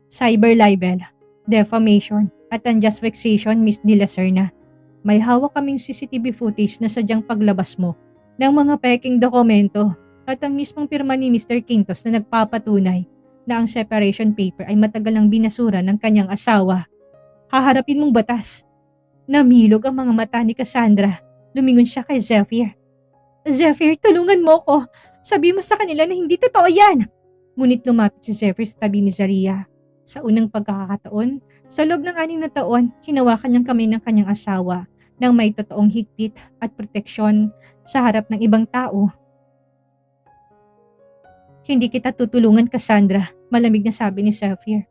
Cyber libel, defamation, at unjust vexation, Miss De La Serna. May hawak kaming CCTV footage na sadyang paglabas mo ng mga peking dokumento at ang mismong pirma ni Mr. Quintos na nagpapatunay na ang separation paper ay matagal nang binasura ng kanyang asawa. Haharapin mong batas. Namilog ang mga mata ni Cassandra. Lumingon siya kay Zephyr. Zephyr, tulungan mo ko. Sabi mo sa kanila na hindi totoo yan. Ngunit lumapit si Zephyr sa tabi ni Zaria. Sa unang pagkakataon, sa loob ng 6 na taon, hinawakan niyang kamay ng kanyang asawa nang may totoong higpit at proteksyon sa harap ng ibang tao. Hindi kita tutulungan, Cassandra, malamig na sabi ni Zephyr.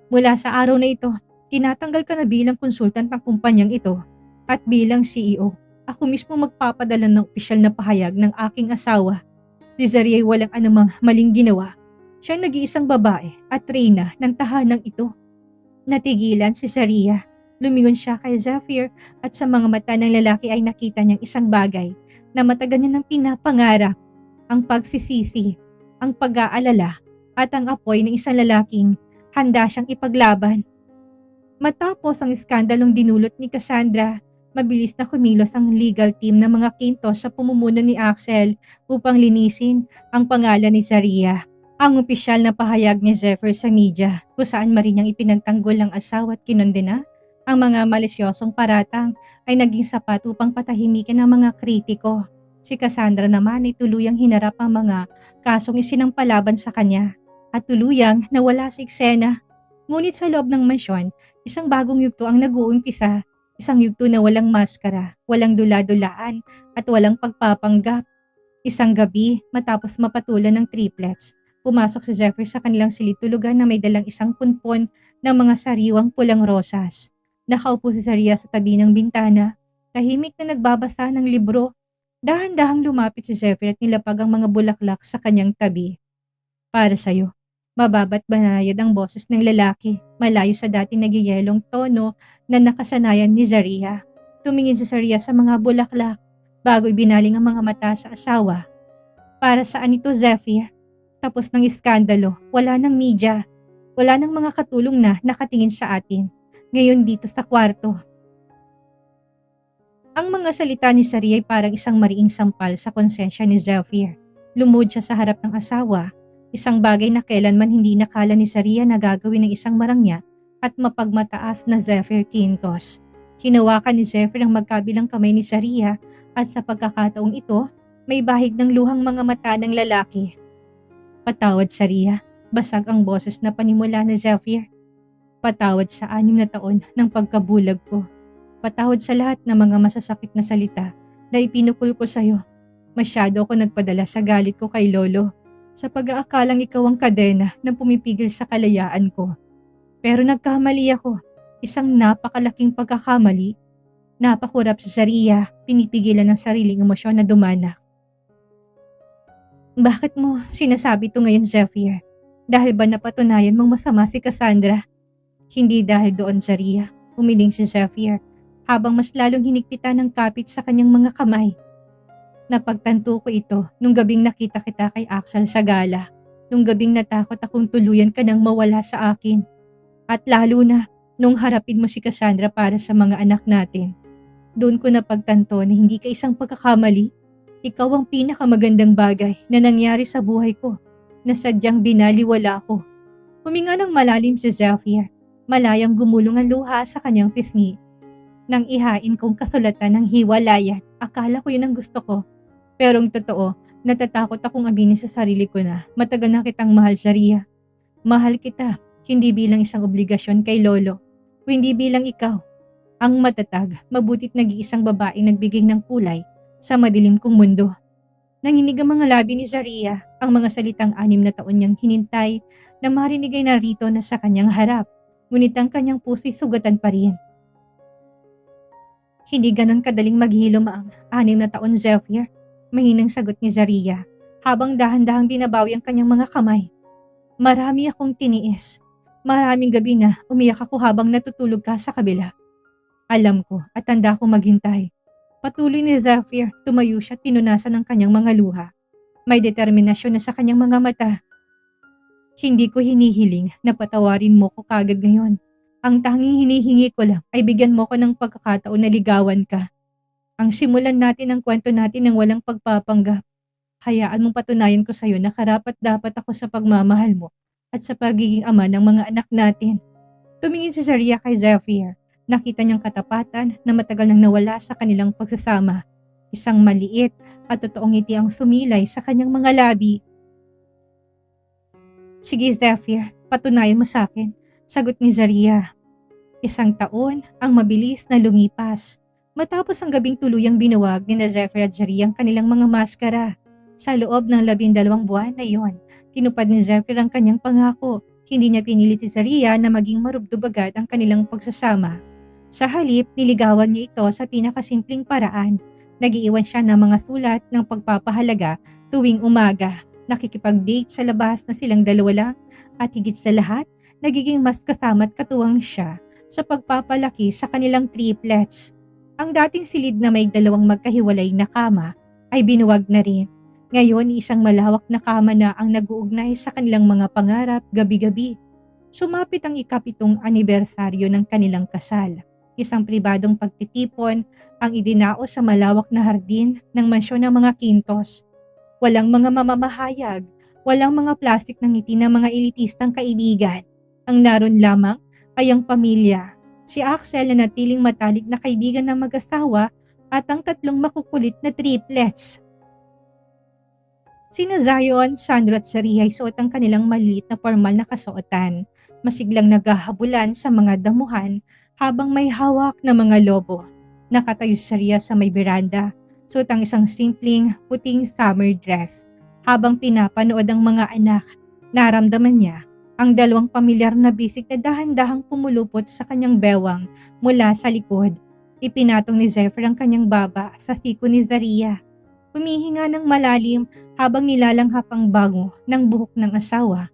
Mula sa araw na ito, tinatanggal ka na bilang konsultant ng kumpanyang ito at bilang CEO. Ako mismo magpapadala ng opisyal na pahayag ng aking asawa. Si Zaria ay walang anumang maling ginawa. Siyang nag-iisang babae at reyna ng tahanang ito. Natigilan si Zaria. Lumingon siya kay Zephyr at sa mga mata ng lalaki ay nakita niyang isang bagay na matagal niya nang pinapangarap. Ang pagsisisi, ang pag-aalala at ang apoy ng isang lalaking handa siyang ipaglaban. Matapos ang iskandalong dinulot ni Cassandra, mabilis na kumilos ang legal team ng mga Quintos sa pamumuno ni Axel upang linisin ang pangalan ni Zaria. Ang opisyal na pahayag ni Zephyr sa media kung saan marinyang ipinagtanggol ang asawa at kinondena ang mga malisyosong paratang ay naging sapat upang patahimikin ang mga kritiko. Si Cassandra naman ay tuluyang hinarap ang mga kasong isinampalaban sa kanya at tuluyang nawala sa eksena. Ngunit sa loob ng mansyon, isang bagong yugto ang nag-uumpisa. Isang yugto na walang maskara, walang dula-dulaan at walang pagpapanggap. Isang gabi, matapos mapatulan ng triplets, pumasok si Zephyr sa kanilang silid-tulugan na may dalang isang punpon ng mga sariwang pulang rosas. Nakaupo si Zaria sa tabi ng bintana, tahimik na nagbabasa ng libro. Dahan-dahang lumapit si Zephyr at nilapag ang mga bulaklak sa kanyang tabi. Para sa'yo. Mababa't banayad ang boses ng lalaki, malayo sa dating nagyayelong tono na nakasanayan ni Zaria. Tumingin si Zaria sa mga bulaklak bago ibinaling ang mga mata sa asawa. Para saan ito, Zephyr? Tapos ng iskandalo, wala ng media, wala ng mga katulong na nakatingin sa atin. Ngayon dito sa kwarto. Ang mga salita ni Zaria ay parang isang mariing sampal sa konsensya ni Zephyr. Lumuhod siya sa harap ng asawa. Isang bagay na kailanman hindi nakala ni Zaria na gagawin ng isang marangya at mapagmataas na Zephyr Quintos. Hinawakan ni Zephyr ang magkabilang kamay ni Zaria at sa pagkakataong ito, may bahid ng luhang mga mata ng lalaki. Patawad, Zaria. Basag ang boses na panimula ni Zephyr. Patawad sa 6 na taon ng pagkabulag ko. Patawad sa lahat ng mga masasakit na salita na ipinukol ko sa'yo. Masyado ako nagpadala sa galit ko kay Lolo. Sa pag-aakalang ikaw ang kadena na pumipigil sa kalayaan ko. Pero nagkamali ako. Isang napakalaking pagkakamali. Napakurap sa Zaria, pinipigilan ng sariling emosyon na dumanak. Bakit mo sinasabi ito ngayon, Zephyr? Dahil ba napatunayan mong masama si Cassandra? Hindi dahil doon, Zaria. Umiling si Zephyr habang mas lalong hinigpitan ng kapit sa kanyang mga kamay. Napagtanto ko ito nung gabing nakita kita kay Axel sa gala. Nung gabing natakot akong tuluyan ka nang mawala sa akin. At lalo na nung harapin mo si Cassandra para sa mga anak natin. Doon ko napagtanto na hindi ka isang pagkakamali. Ikaw ang pinakamagandang bagay na nangyari sa buhay ko na sadyang binaliwala ko. Huminga ng malalim si Zephyr. Malayang gumulong ang luha sa kanyang pisngi. Nang ihain kong kasulatan ng hiwalayan, akala ko yun ang gusto ko. Pero ang totoo, natatakot akong aminin sa sarili ko na matagal na kitang mahal, Zaria. Mahal kita, hindi bilang isang obligasyon kay Lolo, kundi bilang ikaw. Ang matatag, mabutit nag-iisang babaeng nagbigay ng kulay sa madilim kong mundo. Nanginig ang mga labi ni Zaria, ang mga salitang 6 na taon niyang hinintay na marinig ay narito na sa kanyang harap, ngunit ang kanyang puso'y sugatan pa rin. Hindi ganon kadaling maghilom ang 6 na taon, Zephyr. Mahinang sagot ni Zaria habang dahan-dahang binabawi ang kanyang mga kamay. Marami akong tiniis. Maraming gabi na umiyak ako habang natutulog ka sa kabila. Alam ko at tanda akong maghintay. Patuloy ni Zephyr, tumayo siya at pinunasan ang kanyang mga luha. May determinasyon na sa kanyang mga mata. Hindi ko hinihiling na patawarin mo ko kagad ngayon. Ang tanging hinihingi ko lang ay bigyan mo ko ng pagkakataon na ligawan ka. Ang simulan natin ang kwento natin ng walang pagpapanggap. Hayaan mong patunayan ko sa iyo na karapat-dapat ako sa pagmamahal mo at sa pagiging ama ng mga anak natin. Tumingin si Zaria kay Zephyr. Nakita niyang katapatan na matagal nang nawala sa kanilang pagsasama. Isang maliit at totoong ngiti ang sumilay sa kanyang mga labi. Sige, Zephyr, patunayan mo sa akin, sagot ni Zaria. 1 taon ang mabilis na lumipas. Matapos ang gabing tuluyang binuwag ni Zephyr at Zaria ang kanilang mga maskara. Sa loob ng 12 buwan na iyon, tinupad ni Zephyr ang kanyang pangako. Hindi niya pinilit si Zaria na maging marubdob agad ang kanilang pagsasama. Sa halip, niligawan niya ito sa pinakasimpleng paraan. Nag-iiwan siya ng mga sulat ng pagpapahalaga tuwing umaga. Nakikipag-date sa labas na silang dalawa lang at higit sa lahat, nagiging mas kasama at katuwang siya sa pagpapalaki sa kanilang triplets. Ang dating silid na may 2 magkahiwalay na kama ay binuwag na rin. Ngayon, isang malawak na kama na ang nag-uugnay sa kanilang mga pangarap gabi-gabi. Sumapit ang 7th anibersaryo ng kanilang kasal. Isang pribadong pagtitipon ang idinao sa malawak na hardin ng mansyon ng mga Quintos. Walang mga mamamahayag, walang mga plastik ng ngiti ng mga elitistang kaibigan. Ang naroon lamang ay ang pamilya. Si Axel na natiling matalik na kaibigan ng mag-asawa at ang 3 makukulit na triplets. Sina Zion, Sandro at Zaria ay suot ang kanilang maliit na formal na kasuotan. Masiglang naghahabulan sa mga damuhan habang may hawak na mga lobo. Nakatayo si Zaria sa may beranda, suot ang isang simpleng puting summer dress. Habang pinapanood ang mga anak, naramdaman niya ang 2 pamilyar na bisig na dahan-dahang pumulupot sa kanyang bewang mula sa likod. Ipinatong ni Zephyr ang kanyang baba sa siko ni Zaria. Humihinga ng malalim habang nilalanghap ang bango ng buhok ng asawa.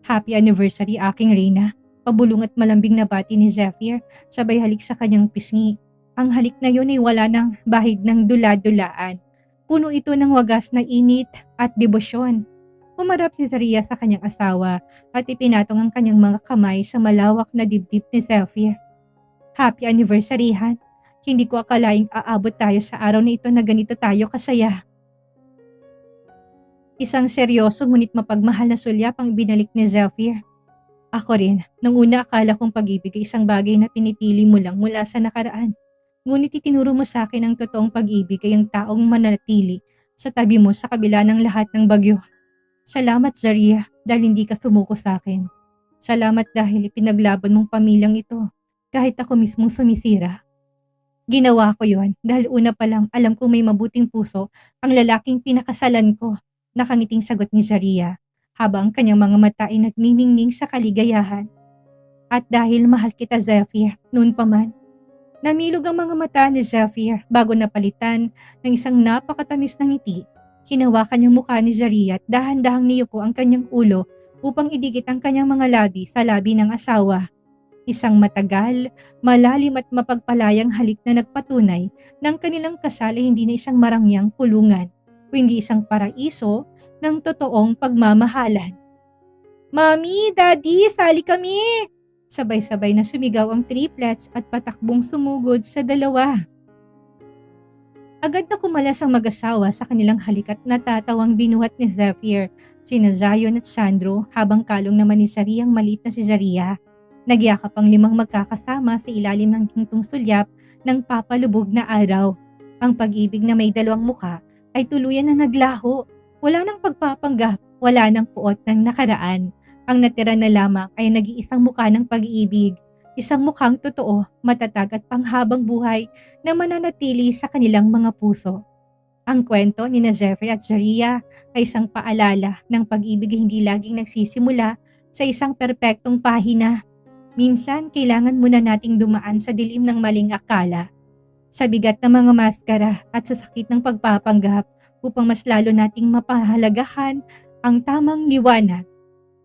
Happy anniversary aking Reyna. Pabulong at malambing na bati ni Zephyr sabay halik sa kanyang pisngi. Ang halik na yun ay wala ng bahid ng dula-dulaan. Puno ito ng wagas na init at debosyon. Humarap si Zaria sa kanyang asawa at ipinatong ang kanyang mga kamay sa malawak na dibdib ni Zephyr. Happy anniversary, Han. Hindi ko akalaing aabot tayo sa araw na ito na ganito tayo kasaya. Isang seryoso ngunit mapagmahal na sulyap ang binalik ni Zephyr. Ako rin, nung una akala kong pag-ibig ay isang bagay na pinipili mo lang mula sa nakaraan. Ngunit itinuro mo sa akin ang totoong pag-ibig ay ang taong mananatili sa tabi mo sa kabila ng lahat ng bagyo. Salamat Zaria dahil hindi ka sumuko sa akin. Salamat dahil ipinaglaban mong pamilyang ito kahit ako mismong sumisira. Ginawa ko yon dahil una pa lang alam kong may mabuting puso ang lalaking pinakasalan ko. Nakangiting sagot ni Zaria habang kanyang mga mata ay nagniningning sa kaligayahan. At dahil mahal kita Zephyr, noon pa man. Namilog ang mga mata ni Zephyr bago napalitan ng isang napakatamis na ngiti. Hinawakan niyang mukha ni Zaria at dahan-dahang niyuko ang kanyang ulo upang idikit ang kanyang mga labi sa labi ng asawa. Isang matagal, malalim at mapagpalayang halik na nagpatunay ng kanilang kasal ay hindi na isang marangyang kulungan, kundi isang paraiso ng totoong pagmamahalan. Mami, Daddy, sali kami! Sabay-sabay na sumigaw ang triplets at patakbong sumugod sa dalawa. Agad na kumalas ang mag-asawa sa kanilang halik at natatawang binuhat ni Zephyr, sina Zion at Sandro habang kalong naman ni Zaria ang maliit na si Zaria. Nagyakap ang limang magkakasama sa ilalim ng hintong sulyap ng papalubog na araw. Ang pag-ibig na may dalawang muka ay tuluyan na naglaho. Wala nang pagpapanggap, wala nang puot ng nakaraan. Ang natira na lamang ay nag-iisang mukha ng pag-ibig. Isang mukhang totoo, matatag at panghabang buhay na mananatili sa kanilang mga puso. Ang kwento ni Zephyr at Zaria ay isang paalala ng pag-ibig hindi laging nagsisimula sa isang perpektong pahina. Minsan, kailangan muna nating dumaan sa dilim ng maling akala, sa bigat ng mga maskara at sa sakit ng pagpapanggap upang mas lalo nating mapahalagahan ang tamang liwanag.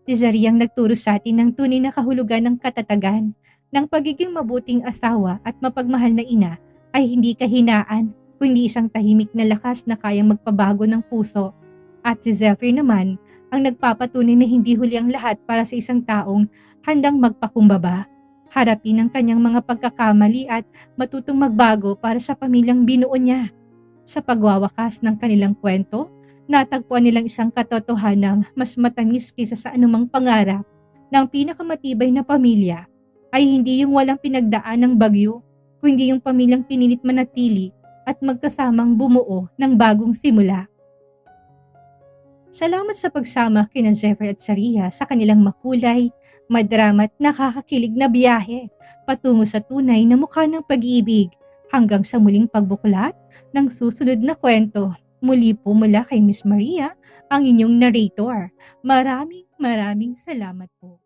Si Zaria ang nagturo sa atin ng tunay na kahulugan ng katatagan, ng pagiging mabuting asawa at mapagmahal na ina ay hindi kahinaan, kundi isang tahimik na lakas na kayang magpabago ng puso. At si Zephyr naman ang nagpapatunay na hindi huli ang lahat para sa isang taong handang magpakumbaba, harapin ang kanyang mga pagkakamali at matutong magbago para sa pamilyang binuo niya. Sa pagwawakas ng kanilang kwento, natagpuan nilang isang katotohanang mas matamis kaysa sa anumang pangarap ng pinakamatibay na pamilya ay hindi yung walang pinagdaan ng bagyo, kundi yung pamilyang pinilit manatili at magkasamang bumuo ng bagong simula. Salamat sa pagsama kina Zephyr at Zaria sa kanilang makulay, madrama at nakakakilig na biyahe patungo sa tunay na mukha ng pag-ibig hanggang sa muling pagbuklat ng susunod na kwento. Muli po mula kay Miss Maria, ang inyong narrator. Maraming salamat po.